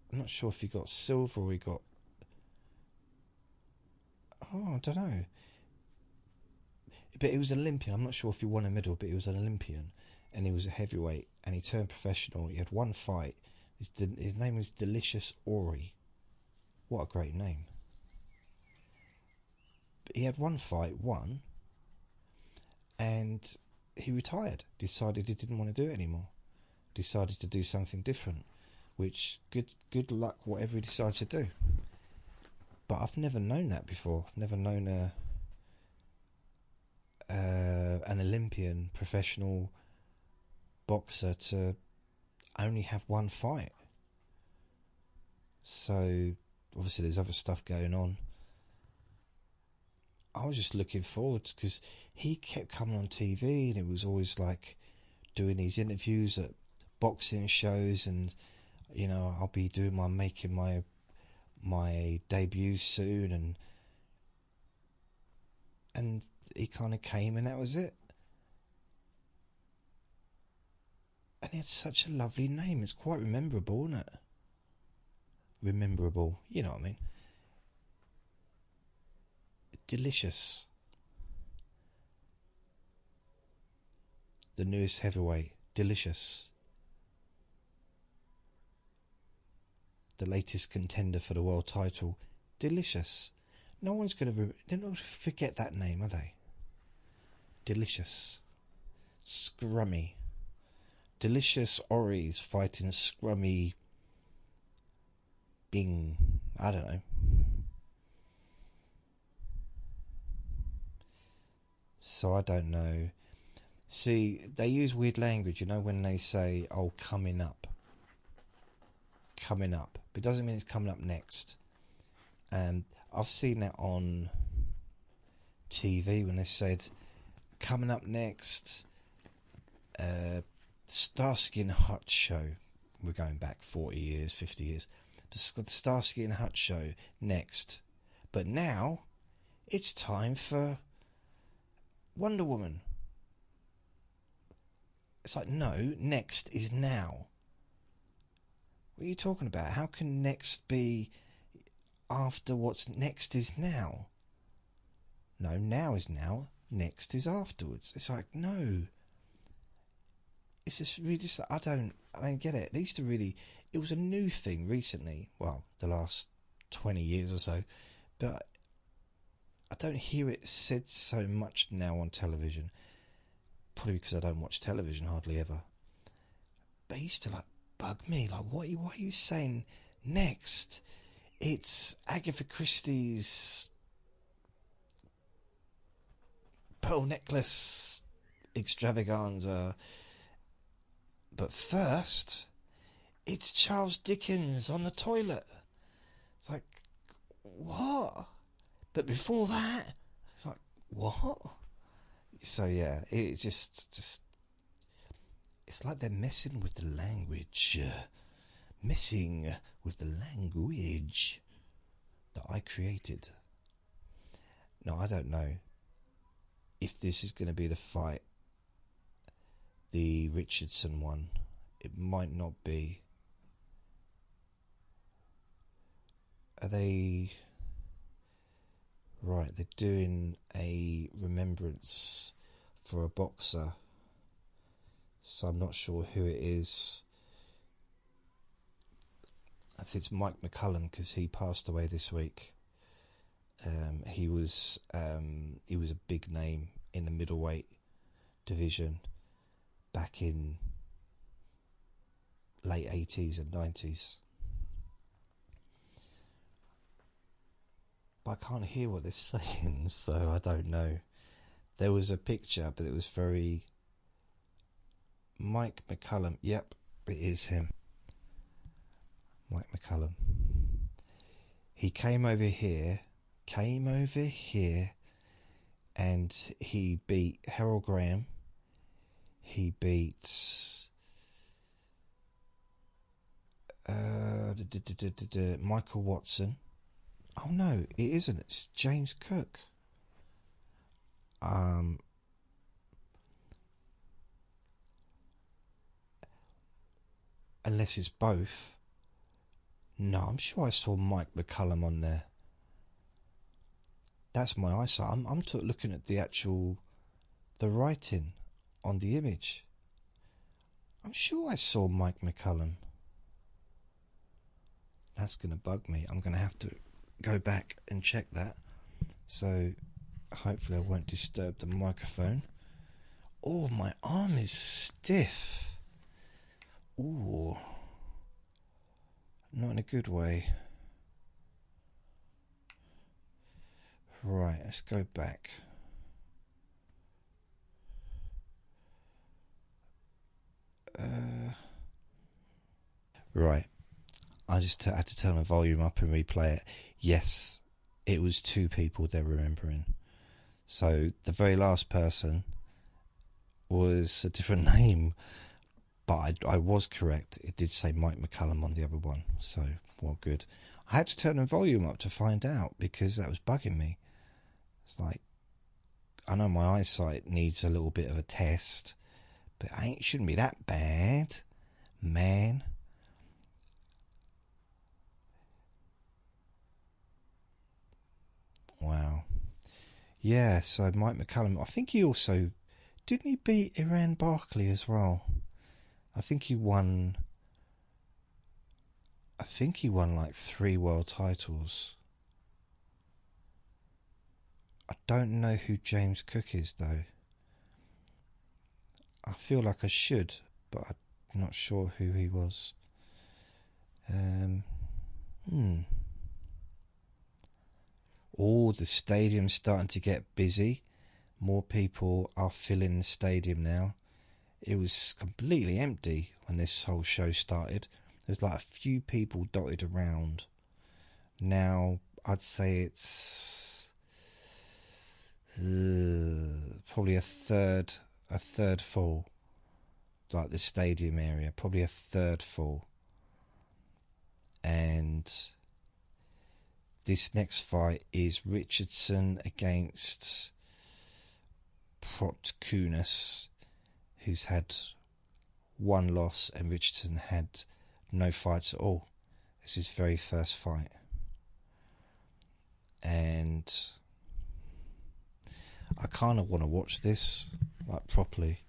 I'm not sure if he got silver or he got... Oh, I don't know. But he was an Olympian. I'm not sure if he won a medal, but he was an Olympian. And he was a heavyweight. And he turned professional. He had one fight. His name was Delicious Ori. What a great name. But he had one fight, won. And he retired. Decided he didn't want to do it anymore. Decided to do something different. Which, good luck, whatever he decides to do. But I've never known that before. I've never known an Olympian professional boxer to only have one fight. So, obviously there's other stuff going on. I was just looking forward, because he kept coming on TV, and it was always like doing these interviews at boxing shows, and... You know, I'll be making my debut soon, and he kind of came, and that was it. And he had such a lovely name. It's quite rememberable, isn't it? Rememberable, you know what I mean? Delicious. The newest heavyweight. Delicious. The latest contender for the world title. Delicious. No one's going to... They're not going to forget that name, are they? Delicious. Scrummy. Delicious Ori's fighting Scrummy... Bing. I don't know. So I don't know. See, they use weird language, you know, when they say, oh, coming up. Coming up. But it doesn't mean it's coming up next. And I've seen that on TV when they said, coming up next, Starsky and Hutch show. We're going back 40 years, 50 years. The Starsky and Hutch show next. But now, it's time for Wonder Woman. It's like, no, next is now. What are you talking about? How can next be after what's next is now? No, now is now. Next is afterwards. It's like, no. It's just really just... I don't get it. They used to really... It was a new thing recently. Well, the last 20 years or so. But I don't hear it said so much now on television. Probably because I don't watch television hardly ever. But it used to bug me. Like, why are you saying next? It's Agatha Christie's pearl necklace extravaganza. But first, it's Charles Dickens on the toilet. It's like, what? But before that, it's like, what? So yeah, it's just It's like they're messing with the language. Messing with the language that I created. Now, I don't know if this is going to be the fight, the Richardson one. It might not be. Are they... Right, they're doing a remembrance for a boxer. So I'm not sure who it is. If it's Mike McCullum, because he passed away this week. He was a big name in the middleweight division back in late 80s and 90s. But I can't hear what they're saying, so I don't know. There was a picture, but it was very... Mike McCullum. Yep, it is him. Mike McCullum. He came over here, and he beat Harold Graham. He beat Michael Watson. Oh no, it isn't. It's James Cook. Unless it's both. No, I'm sure I saw Mike McCullum on there. That's my eyesight. I'm looking at the writing on the image. I'm sure I saw Mike McCullum. That's going to bug me. I'm going to have to go back and check that. So hopefully I won't disturb the microphone. Oh, my arm is stiff. Ooh. Not in a good way. Right, let's go back. Right. I just had to turn the volume up and replay it. Yes, it was two people they're remembering. So the very last person was a different name, but I was correct. It did say Mike McCullum on the other one, so well, good. I had to turn the volume up to find out because that was bugging me. It's like, I know my eyesight needs a little bit of a test, but it shouldn't be that bad, man. Wow. Yeah, so Mike McCullum, I think he also... Didn't he beat Iran Barkley as well? I think he won like 3 world titles. I don't know who James Cook is, though. I feel like I should, but I'm not sure who he was. Oh, the stadium's starting to get busy. More people are filling the stadium now. It was completely empty when this whole show started. There's like a few people dotted around. Now, I'd say it's probably a third full. Like the stadium area, probably a third full. And this next fight is Richardson against Protkunas, who's had 1 loss, and Richardson had no fights at all. This is his very first fight. And I kind of want to watch this, like, properly.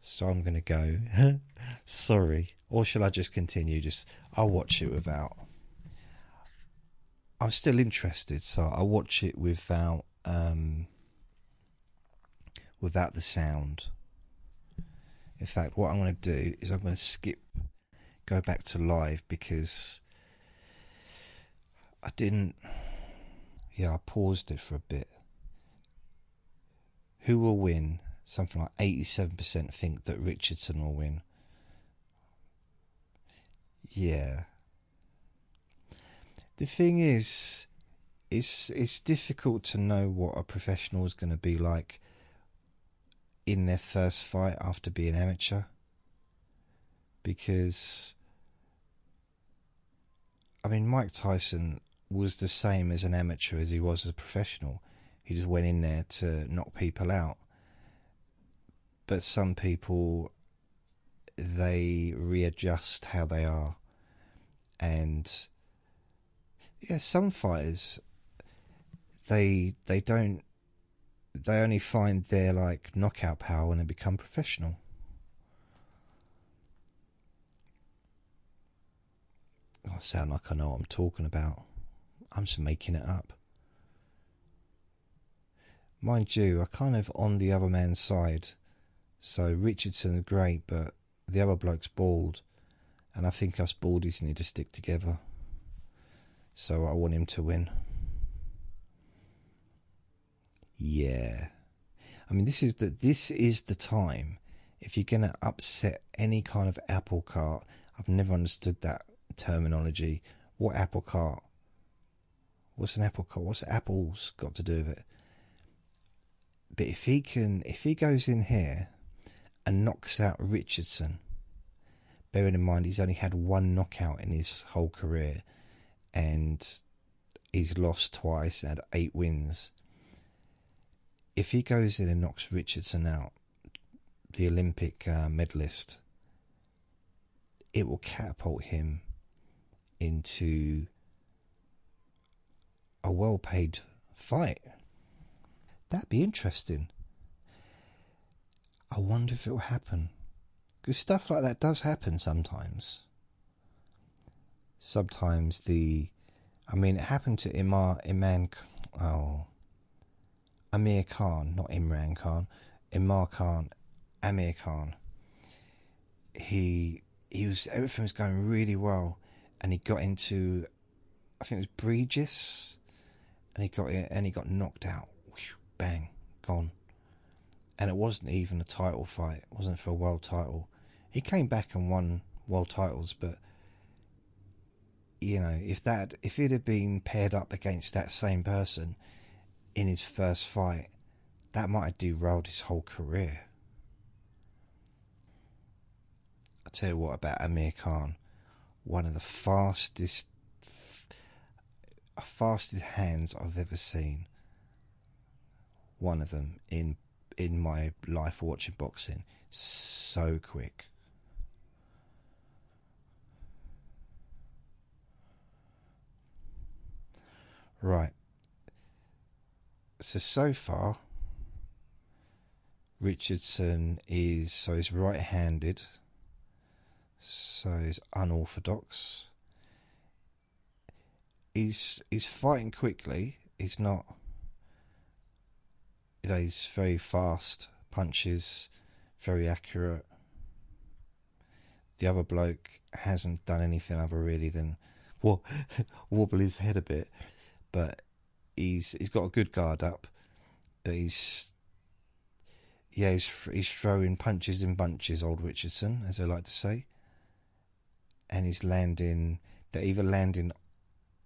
So I'm going to go. Sorry. Or shall I just continue? I'll watch it without. I'm still interested, so I'll watch it without the sound. In fact, what I'm going to do is I'm going to go back to live, because I paused it for a bit. Who will win? Something like 87% think that Richardson will win. Yeah. The thing is, it's difficult to know what a professional is going to be like in their first fight after being amateur, because I mean, Mike Tyson was the same as an amateur as he was as a professional. He just went in there to knock people out. But some people, they readjust how they are. And yeah, some fighters, they only find their like knockout power when they become professional. I sound like I know what I'm talking about. I'm just making it up. Mind you, I'm kind of on the other man's side. So Richardson's great, but the other bloke's bald. And I think us baldies need to stick together. So I want him to win. Yeah. I mean, this is the time. If you're going to upset any kind of apple cart, I've never understood that terminology. What apple cart? What's an apple cart? What's apples got to do with it? But if he goes in here and knocks out Richardson, bearing in mind he's only had one knockout in his whole career, and he's lost twice and had 8 wins. If he goes in and knocks Richardson out, the Olympic medalist, it will catapult him into a well-paid fight. That'd be interesting. I wonder if it will happen. Because stuff like that does happen sometimes. Sometimes it happened to Amir Khan, not Imran Khan, Amir Khan. Everything was going really well, and he got into, I think it was Bregis, and he got knocked out. Whew, bang, gone. And it wasn't even a title fight. It wasn't for a world title. He came back and won world titles, but you know, if it had been paired up against that same person in his first fight, that might have derailed his whole career. I'll tell you what about Amir Khan. One of the fastest hands I've ever seen. One of them in my life watching boxing. So quick. Right. So far, Richardson he's right-handed, so he's unorthodox. He's fighting quickly. He's not, he's very fast, punches, very accurate. The other bloke hasn't done anything other really than wobble his head a bit, but he's got a good guard up, but he's throwing punches in bunches, old Richardson, as they like to say, and they're either landing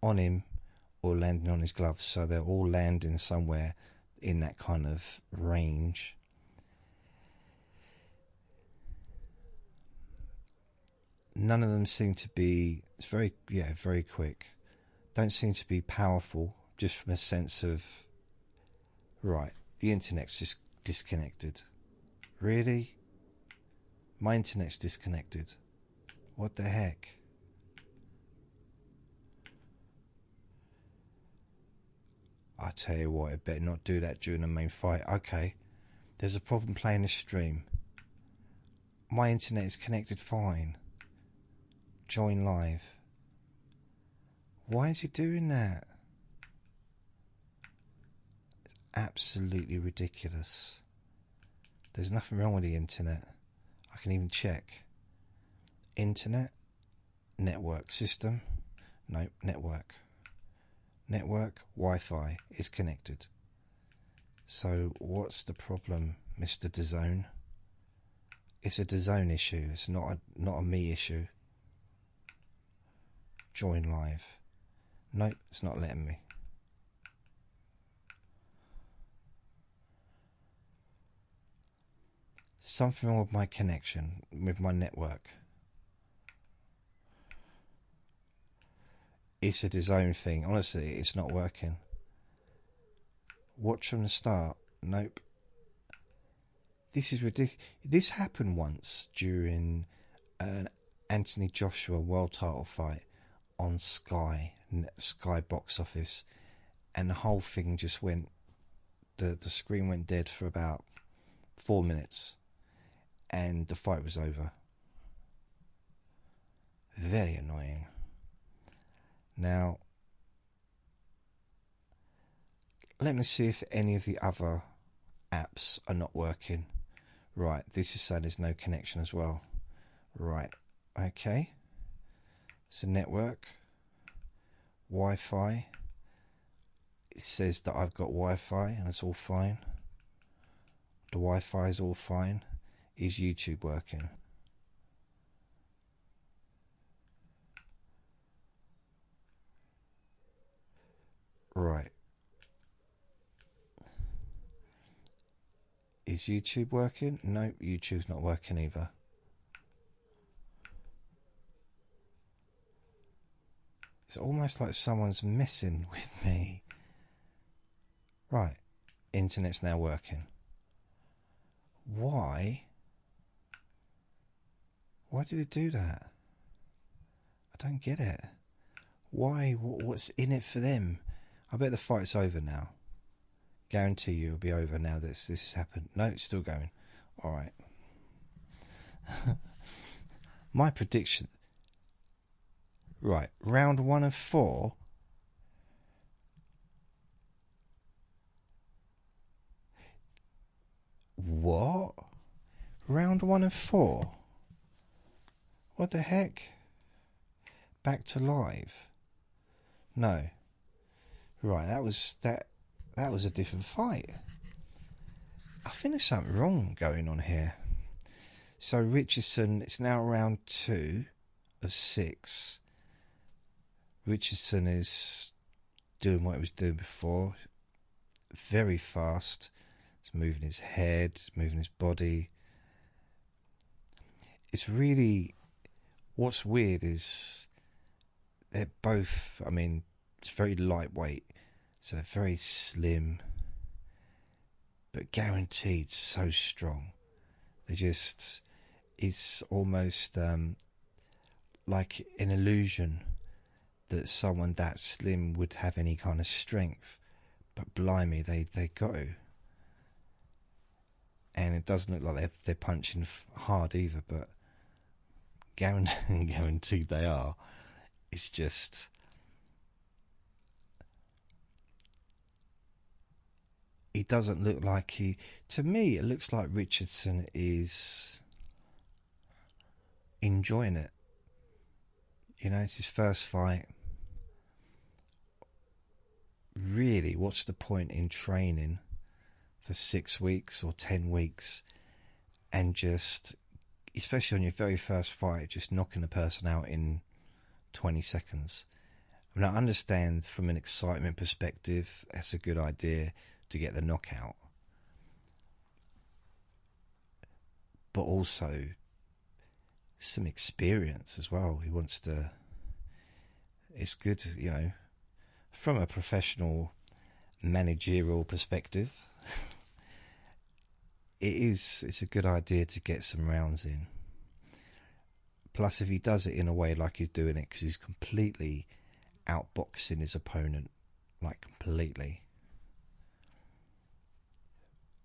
on him or landing on his gloves, so they're all landing somewhere in that kind of range. None of them seem to be, it's very quick. Don't seem to be powerful, just from a sense of, right, the internet's just disconnected. Really? My internet's disconnected. What the heck? I tell you what, I better not do that during the main fight. Okay, there's a problem playing the stream. My internet is connected fine. Join live. Why is he doing that? It's absolutely ridiculous. There's nothing wrong with the internet. I can even check. Internet, network, system. No, network. Network, Wi-Fi is connected. So what's the problem, Mr. DAZN? It's a DAZN issue. It's not a me issue. Join live. Nope, it's not letting me. Something wrong with my connection, with my network. It's a DAZN thing. Honestly, it's not working. Watch from the start. Nope. This is ridiculous. This happened once during an Anthony Joshua world title fight on Sky box office, and the whole thing just went, the screen went dead for about 4 minutes, and the fight was over. Very annoying. Now, let me see if any of the other apps are not working. Right, this is saying there's no connection as well. Right, okay. It's a network. Wi-Fi. It says that I've got Wi-Fi and it's all fine. The Wi-Fi is all fine. Is YouTube working? Right. Is YouTube working? No, YouTube's not working either. It's almost like someone's messing with me. Right. Internet's now working. Why? Why did it do that? I don't get it. Why? What's in it for them? I bet the fight's over now. Guarantee you it'll be over now that this has happened. No, it's still going. Alright. My prediction. Right, round 1 of 4. What? Round 1 of 4? What the heck? Back to live? No. Right, that was a different fight. I think there's something wrong going on here. So Richardson, it's now round 2 of 6. Richardson is doing what he was doing before. Very fast. He's moving his head, moving his body. It's really... What's weird is they're both... I mean, it's very lightweight. So they're very slim. But guaranteed so strong. They just... It's almost like an illusion that someone that slim would have any kind of strength, but blimey, they go. And it doesn't look like they're punching hard either, but guaranteed they are. It's just... He doesn't look like he... To me, it looks like Richardson is enjoying it. You know, it's his first fight. Really, what's the point in training for 6 weeks or 10 weeks and just, especially on your very first fight, just knocking the person out in 20 seconds? I mean, I understand from an excitement perspective, that's a good idea to get the knockout. But also some experience as well. He wants to... It's good, you know, from a professional managerial perspective, it's a good idea to get some rounds in. Plus, if he does it in a way like he's doing it, because he's completely outboxing his opponent, like completely.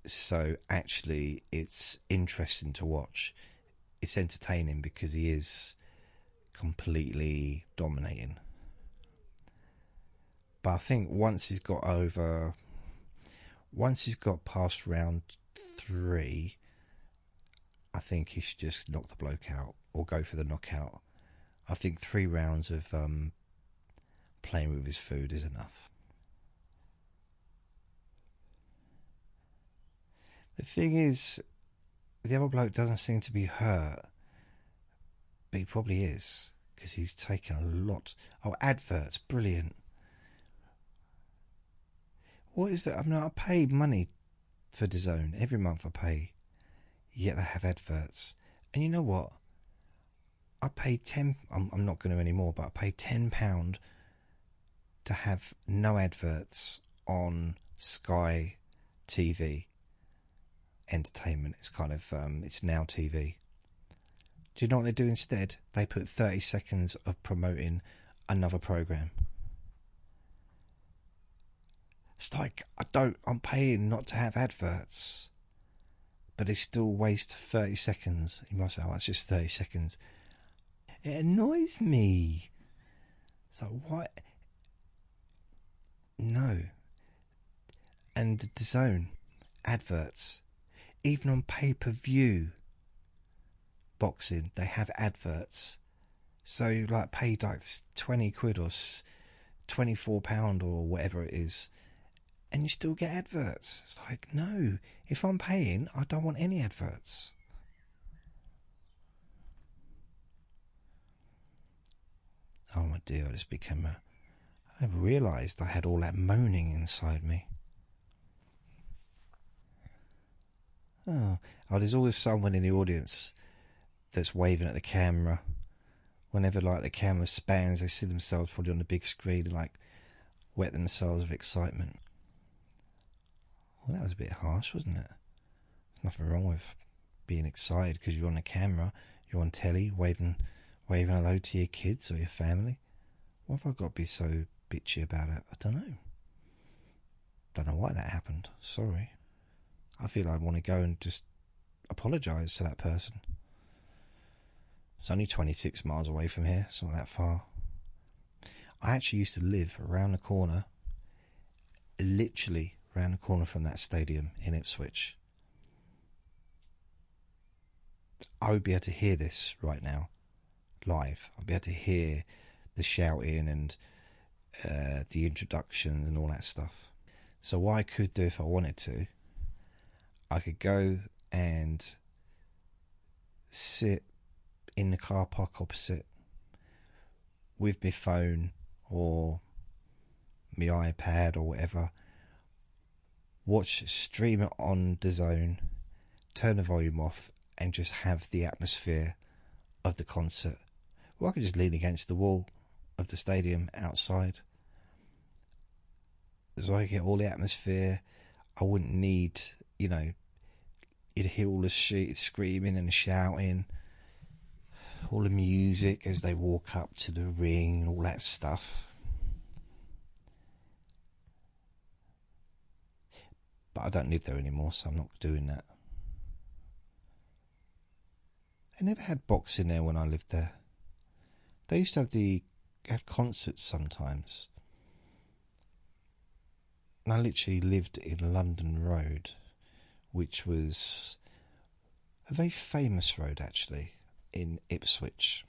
So actually, it's interesting to watch. It's entertaining because he is completely dominating. But I think once he's got past round 3, I think he should just knock the bloke out or go for the knockout. I think 3 rounds of playing with his food is enough. The thing is, the other bloke doesn't seem to be hurt, but he probably is, because he's taken a lot. Oh, adverts, brilliant. What is that? I mean, I pay money for DAZN. Every month I pay. yet they have adverts. And you know what? I paid I'm not going to anymore, but I paid £10 to have no adverts on Sky TV Entertainment. It's kind of it's Now TV. Do you know what they do instead? They put 30 seconds of promoting another program. It's like, I'm paying not to have adverts, but they still waste 30 seconds. You must say, oh, that's just 30 seconds. It annoys me. So what? No. And the DAZN adverts, even on pay-per-view boxing, they have adverts. So you like paid like 20 quid or £24 or whatever it is, and you still get adverts. It's like, no, if I'm paying, I don't want any adverts. Oh my dear, I just became I never realised I had all that moaning inside me. Oh, there's always someone in the audience that's waving at the camera. Whenever like the camera spans, they see themselves probably on the big screen and like wet themselves with excitement. Well, that was a bit harsh, wasn't it? There's nothing wrong with being excited because you're on the camera, you're on telly, waving hello to your kids or your family. Why have I got to be so bitchy about it? I don't know. Don't know why that happened. Sorry. I feel I want to go and just apologise to that person. It's only 26 miles away from here. It's not that far. I actually used to live around the corner, literally around the corner from that stadium in Ipswich. I would be able to hear this right now, live. I'd be able to hear the shouting and the introductions and all that stuff. So what I could do if I wanted to, I could go and sit in the car park opposite with my phone or my iPad or whatever, stream it on DAZN, turn the volume off and just have the atmosphere of the concert. Or I could just lean against the wall of the stadium outside. So I get all the atmosphere. I wouldn't need, you'd hear all the screaming and the shouting, all the music as they walk up to the ring and all that stuff. But I don't live there anymore, so I'm not doing that. I never had boxing there when I lived there. They used to have concerts sometimes. And I literally lived in London Road, which was a very famous road actually in Ipswich.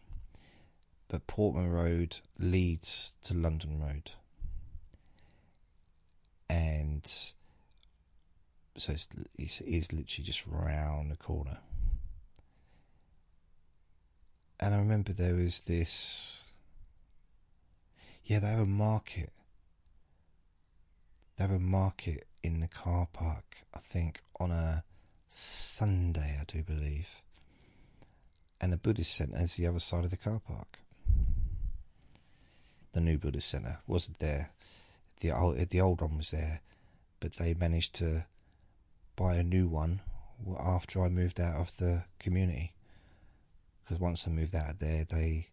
But Portman Road leads to London Road. And so it is literally just round the corner. And I remember there was this... Yeah, they have a market. They have a market in the car park, I think, on a Sunday, I do believe. And the Buddhist Centre is the other side of the car park. The new Buddhist Centre wasn't there. The old one was there, but they managed to buy a new one after I moved out of the community. Because once I moved out of there, they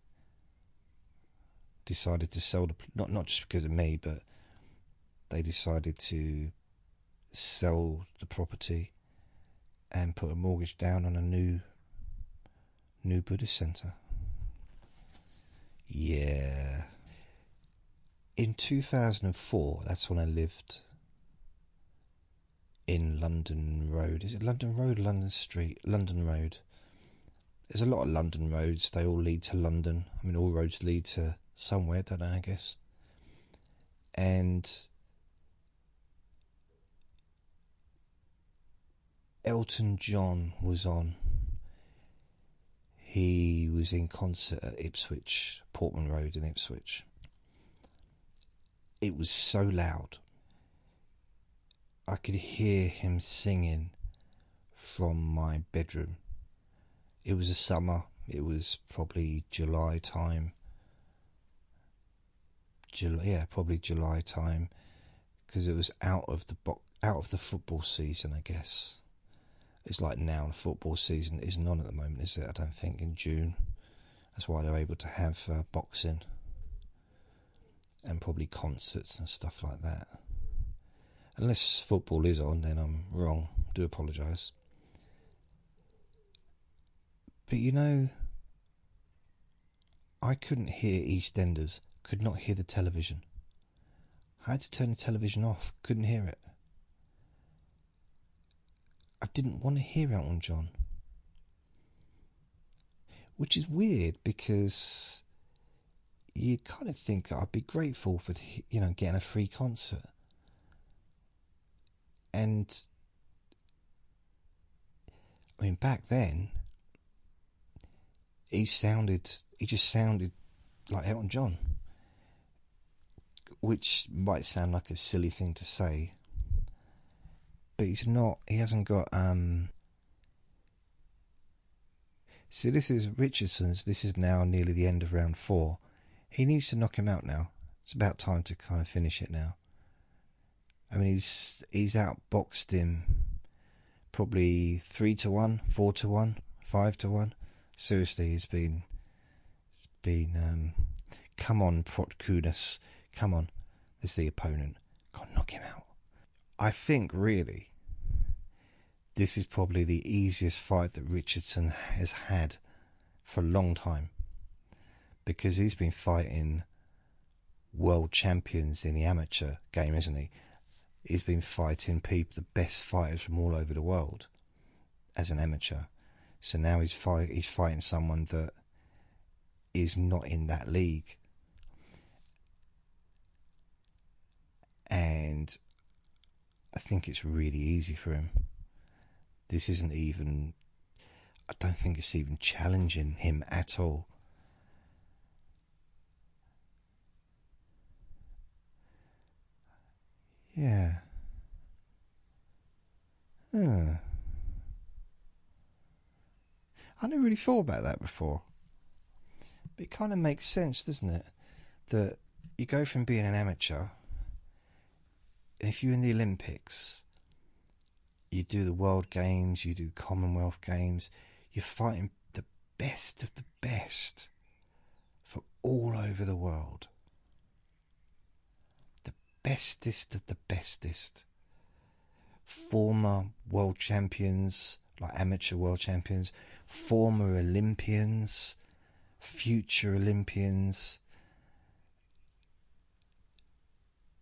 decided to sell not just because of me, but they decided to sell the property and put a mortgage down on a new Buddhist centre. Yeah. In 2004, that's when I lived in London Road. Is it London Road, London Street? London Road. There's a lot of London roads. They all lead to London. I mean, all roads lead to somewhere, don't they, I guess. And Elton John was on. He was in concert at Ipswich, Portman Road in Ipswich. It was so loud. I could hear him singing from my bedroom. It was a summer. It was probably July time. Probably July time, because it was out of the football season, I guess. It's like now, the football season isn't on at the moment, is it? I don't think, in June. That's why they're able to have boxing and probably concerts and stuff like that. Unless football is on, then I'm wrong. I do apologise. But you know, I couldn't hear EastEnders, could not hear the television. I had to turn the television off, couldn't hear it. I didn't want to hear Elton John. Which is weird, because you'd kind of think I'd be grateful for, getting a free concert. And, I mean, back then, he just sounded like Elton John. Which might sound like a silly thing to say, but he's not. He hasn't got. See, this is Richardson's. This is now nearly the end of round 4. He needs to knock him out now. It's about time to kind of finish it now. I mean, he's outboxed him probably 3-1, 4-1, 5-1. Seriously, it's been. Come on, Protkunas. Come on, this is the opponent. Can't knock him out. I think, really, this is probably the easiest fight that Richardson has had for a long time. Because he's been fighting world champions in the amateur game, isn't he? He's been fighting the best fighters from all over the world as an amateur. So now he's fighting someone that is not in that league. And I think it's really easy for him. This isn't even... I don't think it's even challenging him at all. Yeah. I never really thought about that before. But it kind of makes sense, doesn't it? That you go from being an amateur... If you're in the Olympics, you do the World Games, you do Commonwealth Games, you're fighting the best of the best from all over the world. The bestest of the bestest. Former world champions, like amateur world champions, former Olympians, future Olympians.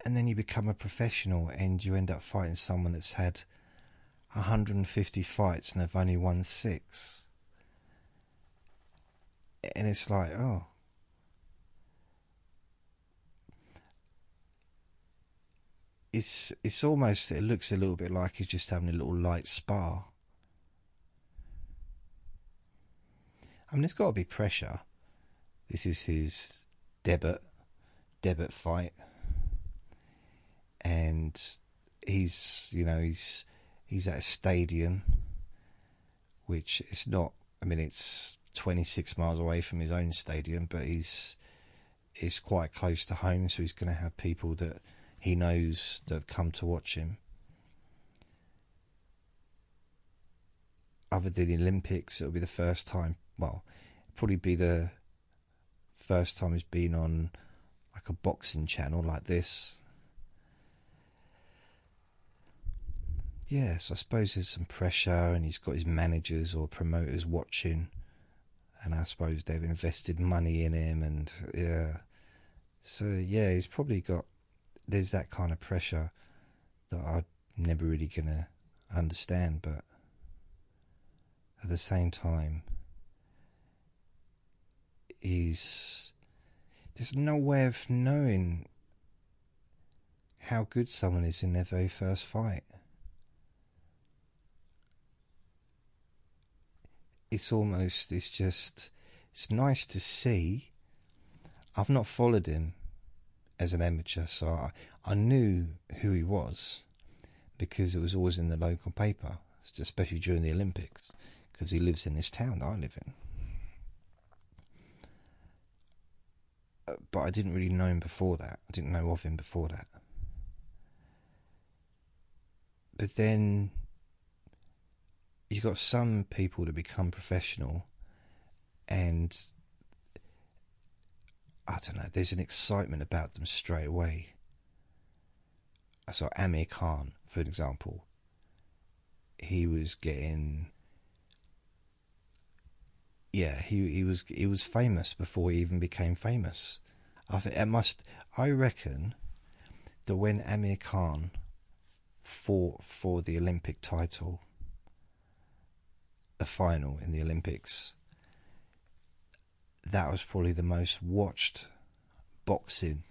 And then you become a professional and you end up fighting someone that's had 150 fights and have only won 6. And it's like, oh. It's almost, it looks a little bit like he's just having a little light spar. I mean, there's got to be pressure. This is his debut fight. And he's at a stadium, which it's not. I mean, it's 26 miles away from his own stadium, but it's quite close to home, so he's going to have people that he knows that have come to watch him. Other than the Olympics, it'll be the first time. Well, probably be the first time he's been on like a boxing channel like this. Yes, I suppose there's some pressure, and he's got his managers or promoters watching, and I suppose they've invested money in him, and yeah. So yeah, he's probably got, there's that kind of pressure that I'm never really gonna understand, but at the same time, there's no way of knowing how good someone is in their very first fight. It's nice to see. I've not followed him as an amateur, so I knew who he was because it was always in the local paper. especially during the Olympics, because he lives in this town that I live in. But I didn't really know him before that. I didn't know of him before that. But then you've got some people that become professional, and I don't know, there's an excitement about them straight away. I saw Amir Khan, for example. He was getting... Yeah, he was famous before he even became famous. I reckon that when Amir Khan fought for the Olympic title, the final in the Olympics, that was probably the most watched boxing,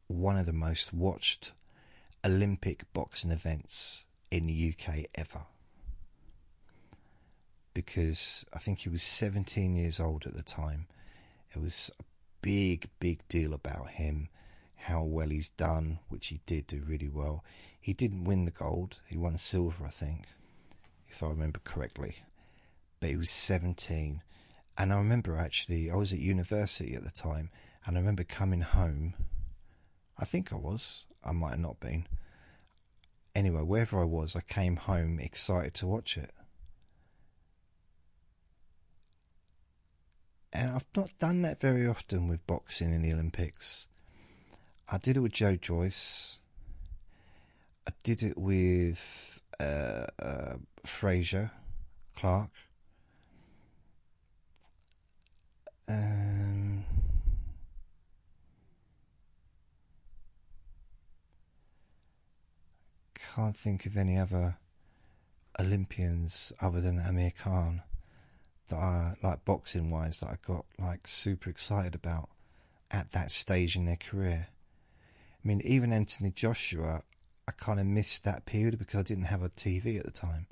one of the most watched Olympic boxing events in the UK ever. Because I think he was 17 years old at the time. It was a big, big deal about him, how well he's done, which he did do really well. He didn't win the gold, he won silver, I think, if I remember correctly. But he was 17. And I remember actually, I was at university at the time, and I remember coming home. I think I might have not been. Anyway, wherever I was, I came home excited to watch it. And I've not done that very often with boxing in the Olympics. I did it with Joe Joyce. I did it with Fraser Clark. Can't think of any other Olympians other than Amir Khan that I, like boxing wise, that I got like super excited about at that stage in their career. I mean, even Anthony Joshua, I kind of missed that period because I didn't have a TV at the time,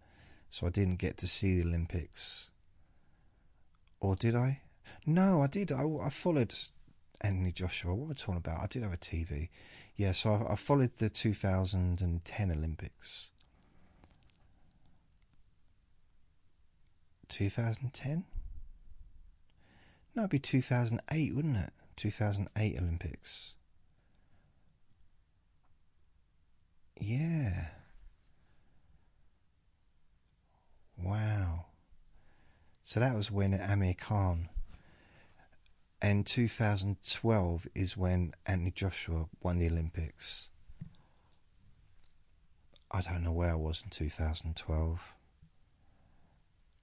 so I didn't get to see the Olympics. Or did I? No, I did. I followed Anthony Joshua. What am I talking about? I did have a TV. Yeah, so I followed the 2010 Olympics. 2010? No, it'd be 2008, wouldn't it? 2008 Olympics. Yeah. Wow. So that was when Amir Khan. And 2012 is when Anthony Joshua won the Olympics. I don't know where I was in 2012.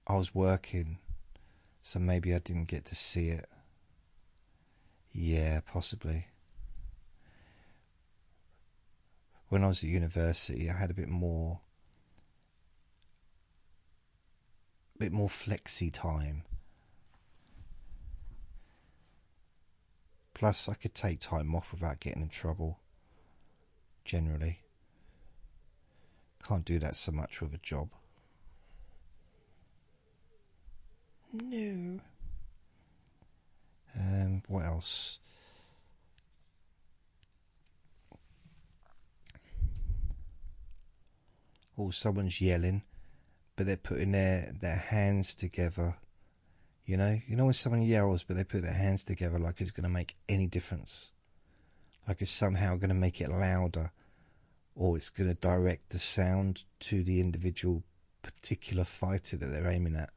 I was working, so maybe I didn't get to see it. Yeah, possibly. When I was at university, I had a bit more flexi time. Plus, I could take time off without getting in trouble, generally. Can't do that so much with a job. No. What else? Oh, someone's yelling, but they're putting their hands together. You know when someone yells, but they put their hands together like it's going to make any difference. Like it's somehow going to make it louder, or it's going to direct the sound to the individual particular fighter that they're aiming at.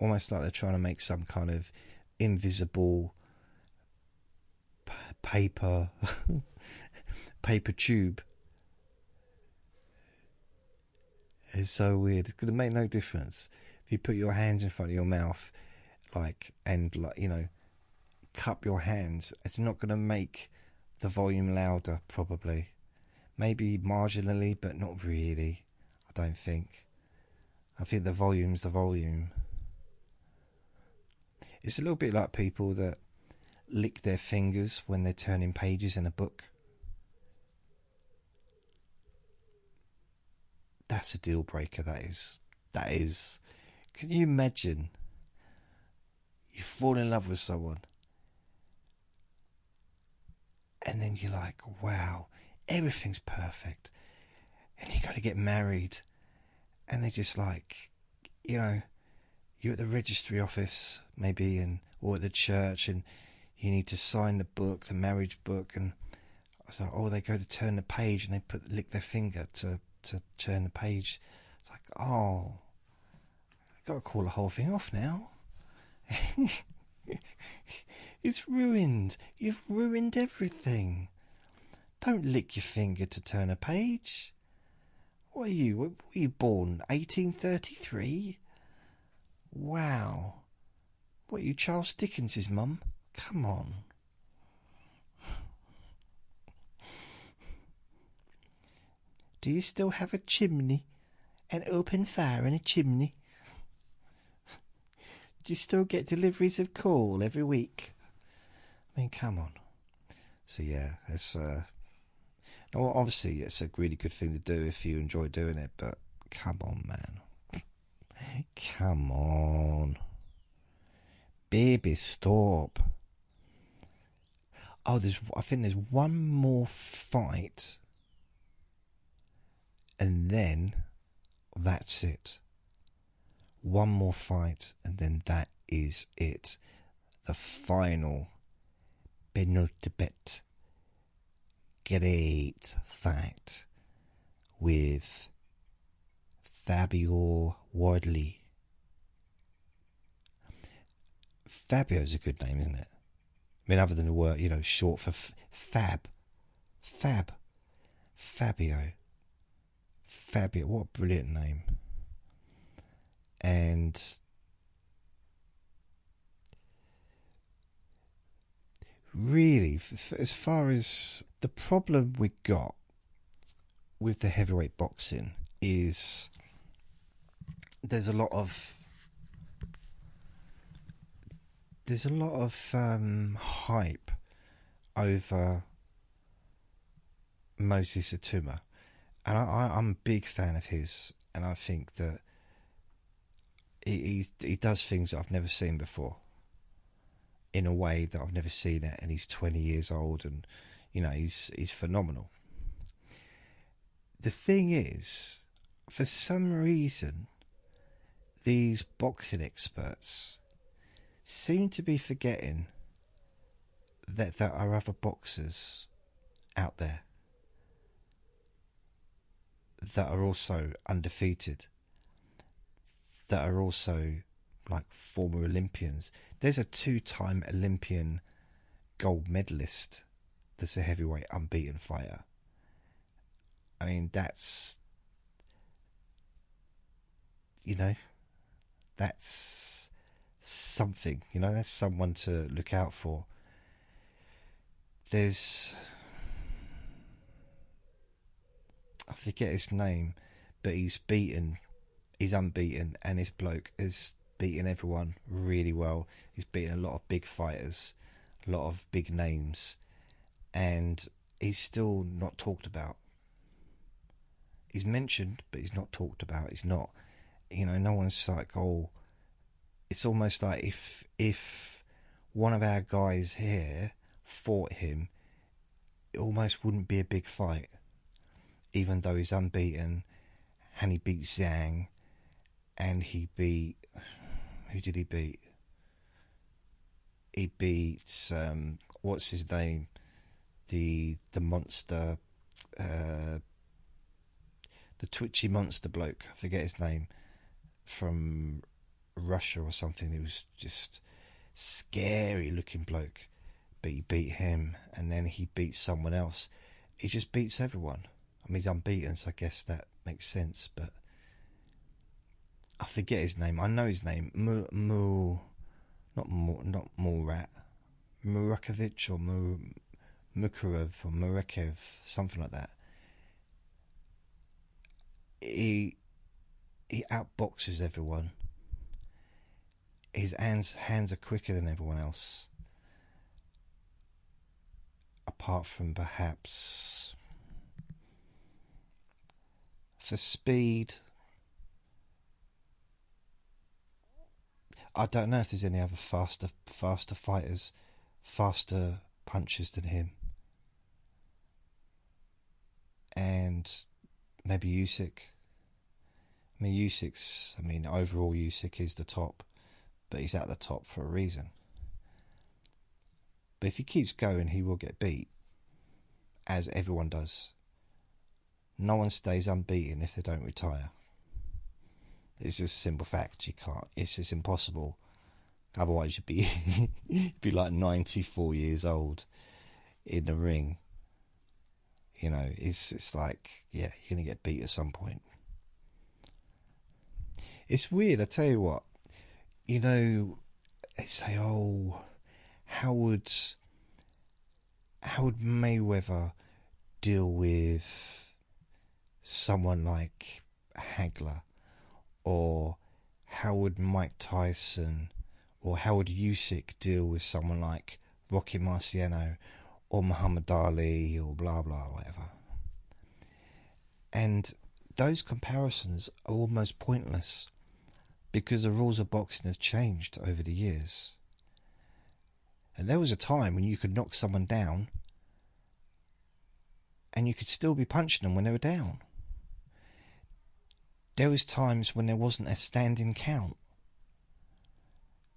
Almost like they're trying to make some kind of invisible paper tube. It's so weird. It's going to make no difference. If you put your hands in front of your mouth, cup your hands, it's not going to make the volume louder, probably. Maybe marginally, but not really, I don't think. I think the volume's the volume. It's a little bit like people that lick their fingers when they're turning pages in a book. That's a deal breaker, that is. Can you imagine? You fall in love with someone, and then you're like, wow, everything's perfect, and you got to get married, and they're just like, you know, you're at the registry office maybe, or at the church, and you need to sign the book, the marriage book, and I was like, oh, they go to turn the page, and they lick their finger to turn the page. It's like, oh, I've got to call the whole thing off now. It's ruined. You've ruined everything. Don't lick your finger to turn a page. What are you? Were you born 1833? Wow. What are you, Charles Dickens's mum? Come on. Do you still have a chimney? An open fire in a chimney? Do you still get deliveries of coal every week? I mean, come on. So yeah, it's obviously it's a really good thing to do if you enjoy doing it, but come on, man. Come on. Baby, stop. Oh, I think there's one more fight, and then that's it. One more fight, and then that is it. The final penultimate great fight with Fabio Wardley. Fabio's a good name, isn't it? I mean, other than the word, you know, short for Fabio. Fabio, what a brilliant name. And really, as far as the problem we got with the heavyweight boxing is there's a lot of hype over Moses Atuma, and I'm a big fan of his, and I think that he does things that I've never seen before in a way that I've never seen it, and he's 20 years old, and you know, he's phenomenal. The thing is, for some reason, these boxing experts seem to be forgetting that there are other boxers out there that are also undefeated, that are also like former Olympians. There's a 2-time Olympian gold medalist that's a heavyweight unbeaten fighter. I mean, that's, you know, that's something, you know, that's someone to look out for. There's, I forget his name, but he's unbeaten, and this bloke has beaten everyone really well. He's beaten a lot of big fighters, a lot of big names, and he's still not talked about. He's mentioned, but he's not talked about. He's not, you know, no one's like, oh, it's almost like if one of our guys here fought him, it almost wouldn't be a big fight, even though he's unbeaten, and he beat Zhang, and he beat, who did he beat? He beat what's his name? The monster, the twitchy monster bloke. I forget his name, from Russia or something. He was just scary looking bloke, but he beat him, and then he beat someone else. He just beats everyone. I mean, he's unbeaten, so I guess that makes sense, but I forget his name. I know his name. Not Murat. Murakovic or Mukarov or Murekev, something like that. He outboxes everyone. His hands are quicker than everyone else, apart from perhaps for speed. I don't know if there's any other faster fighters, faster punchers than him. and maybe Usyk. Overall Usyk is the top, but he's at the top for a reason. But if he keeps going, he will get beat, as everyone does. No one stays unbeaten if they don't retire. It's just a simple fact. You can't. It's just impossible. Otherwise, you'd be like 94 years old in the ring. It's like, yeah, you're gonna get beat at some point. It's weird. I tell you what. They say, "Oh, how would Mayweather deal with someone like Hagler, or how would Mike Tyson, or how would Usyk deal with someone like Rocky Marciano, or Muhammad Ali, or blah blah whatever?" And those comparisons are almost pointless, because the rules of boxing have changed over the years. And there was a time when you could knock someone down and you could still be punching them when they were down. There was times when there wasn't a standing count.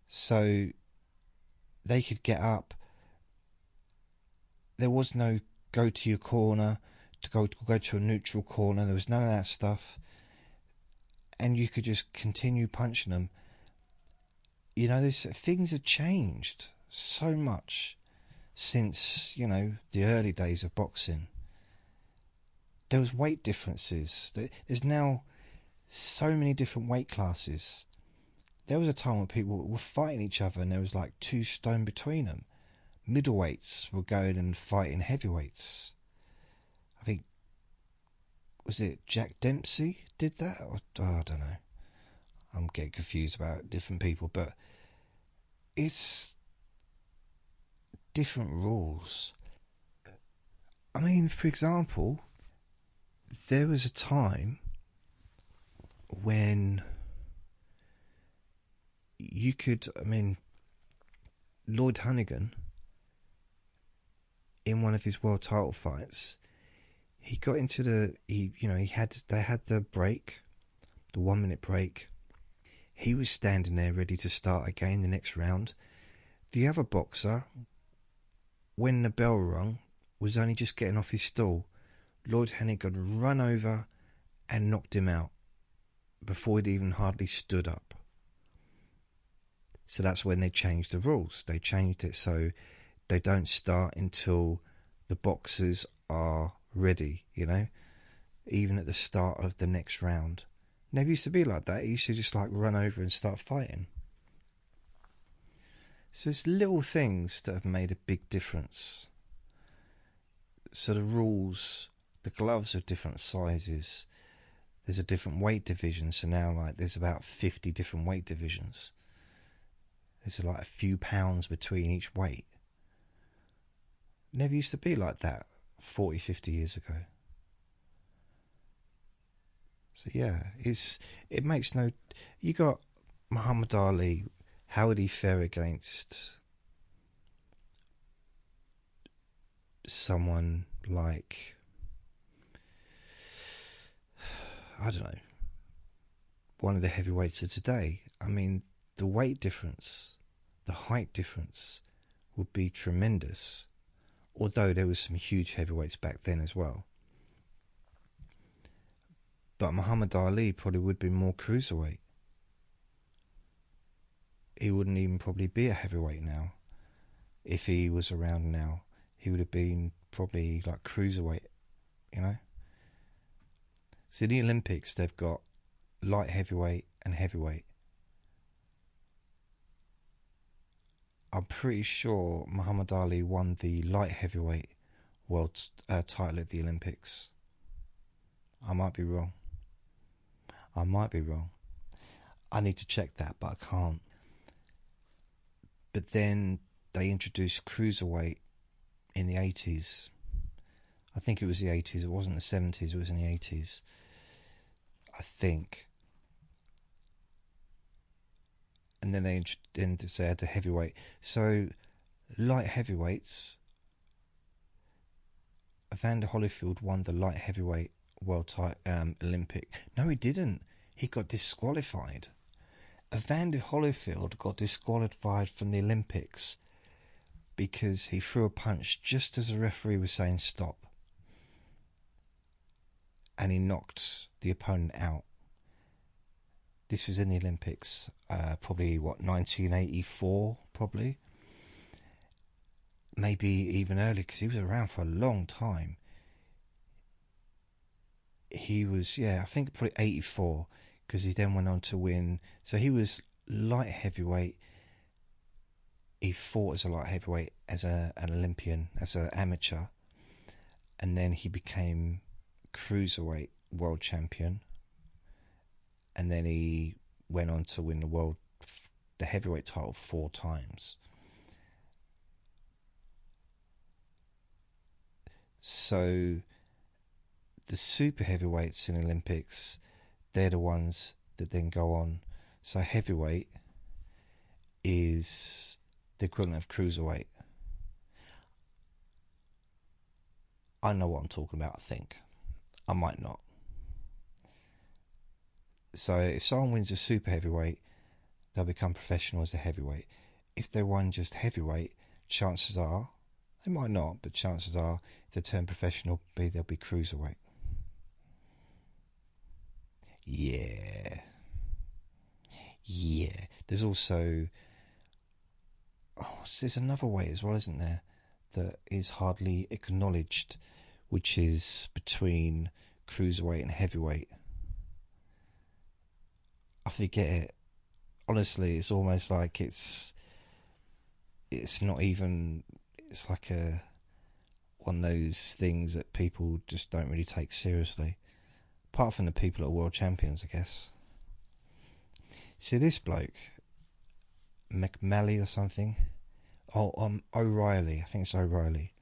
So they could get up. There was no go to your corner, to go to a neutral corner. There was none of that stuff. And you could just continue punching them. Things have changed so much since, the early days of boxing. There was weight differences. There's now so many different weight classes. There was a time when people were fighting each other and there was like 2 stone between them. Middleweights were going and fighting heavyweights. I think, was it Jack Dempsey did that? I don't know. I'm getting confused about different people, but it's different rules. For example, there was a time when you could, Lloyd Honeyghan, in one of his world title fights, he got into they had the break, the 1 minute break. He was standing there ready to start again the next round. The other boxer, when the bell rung, was only just getting off his stool. Lloyd Honeyghan run over and knocked him out before he'd even hardly stood up. So that's when they changed the rules. They changed it so they don't start until the boxers are ready, even at the start of the next round. Never used to be like that. It used to just run over and start fighting. So it's little things that have made a big difference. So the rules, the gloves are different sizes. There's a different weight division. So now there's about 50 different weight divisions. There's a few pounds between each weight. Never used to be like that 40, 50 years ago. So yeah, it makes no... You got Muhammad Ali. How would he fare against someone like, I don't know, one of the heavyweights of today? The weight difference, the height difference would be tremendous. Although there was some huge heavyweights back then as well. But Muhammad Ali probably would be more cruiserweight. He wouldn't even probably be a heavyweight now. If he was around now, he would have been probably cruiserweight, So in the Olympics, they've got light heavyweight and heavyweight. I'm pretty sure Muhammad Ali won the light heavyweight world title at the Olympics. I might be wrong. I need to check that, but I can't. But then they introduced cruiserweight in the 80s. I think it was the 80s. It wasn't the 70s. It was in the 80s. I think. And then they had the heavyweight. So light heavyweights Evander Holyfield won the light heavyweight Olympic. No, he didn't. He got disqualified. Evander Holyfield got disqualified from the Olympics because he threw a punch just as the referee was saying stop. And he knocked the opponent out. This was in the Olympics, probably 1984, probably. Maybe even earlier, because he was around for a long time. He was, I think probably 84, because he then went on to win. So he was light heavyweight. He fought as a light heavyweight, as an Olympian, as an amateur. And then he became cruiserweight world champion. And then he went on to win the heavyweight title 4 times. So the super heavyweights in Olympics, they're the ones that then go on. So heavyweight is the equivalent of cruiserweight. I know what I'm talking about, I think. I might not. So if someone wins a super heavyweight, they'll become professional as a heavyweight. If they won just heavyweight, chances are, they might not, but chances are, if they turn professional, they'll be cruiserweight. Yeah. There's also, there's another weight as well, isn't there, that is hardly acknowledged, which is between cruiserweight and heavyweight. I forget it. Honestly, it's almost like it's not even, it's like one of those things that people just don't really take seriously. Apart from the people that are world champions, I guess. See this bloke, McMalley or something? O'Reilly. I think it's O'Reilly.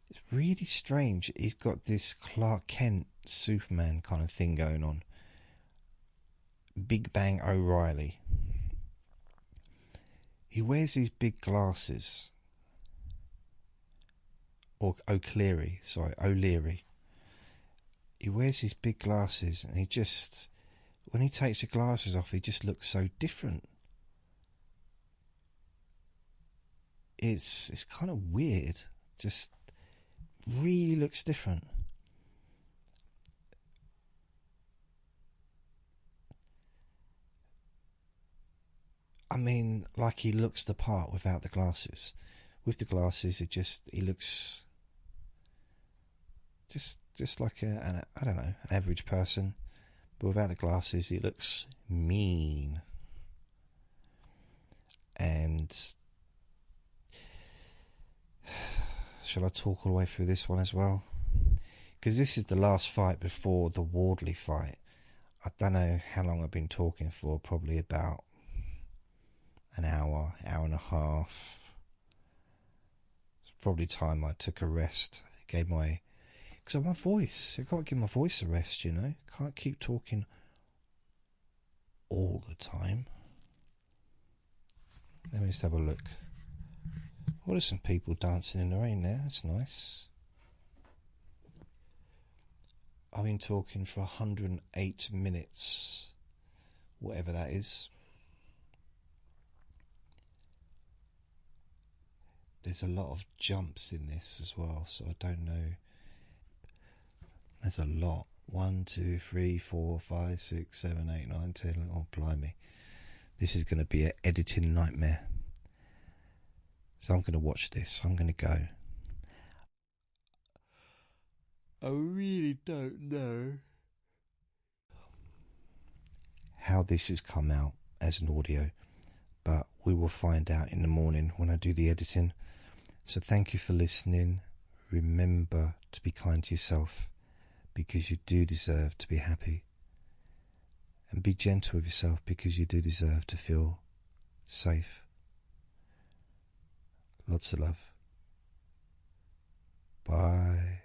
It's really strange. He's got this Clark Kent Superman kind of thing going on. Big Bang O'Reilly. He wears these big glasses. Or O'Leary. He wears these big glasses and he just, when he takes the glasses off, he just looks so different. It's kind of weird. Just really looks different. I mean, like he looks the part without the glasses. With the glasses, he looks just like I don't know, an average person. But without the glasses, he looks mean. And shall I talk all the way through this one as well? Because this is the last fight before the Wardley fight. I don't know how long I've been talking for, probably about an hour and a half. It's probably time I took a rest. Gave my, because my voice, I can't give my voice a rest, you know. Can't keep talking all the time. Let me just have a look. Oh, there's some people dancing in the rain there. That's nice. I've been talking for 108 minutes, whatever that is. There's a lot of jumps in this as well, so I don't know. There's a lot. 1, 2, 3, 4, 5, 6, 7, 8, 9, 10. Oh, blimey. This is going to be an editing nightmare. So I'm going to watch this. I'm going to go. I really don't know how this has come out as an audio, but we will find out in the morning when I do the editing. So thank you for listening. Remember to be kind to yourself, because you do deserve to be happy. And be gentle with yourself, because you do deserve to feel safe. Lots of love. Bye.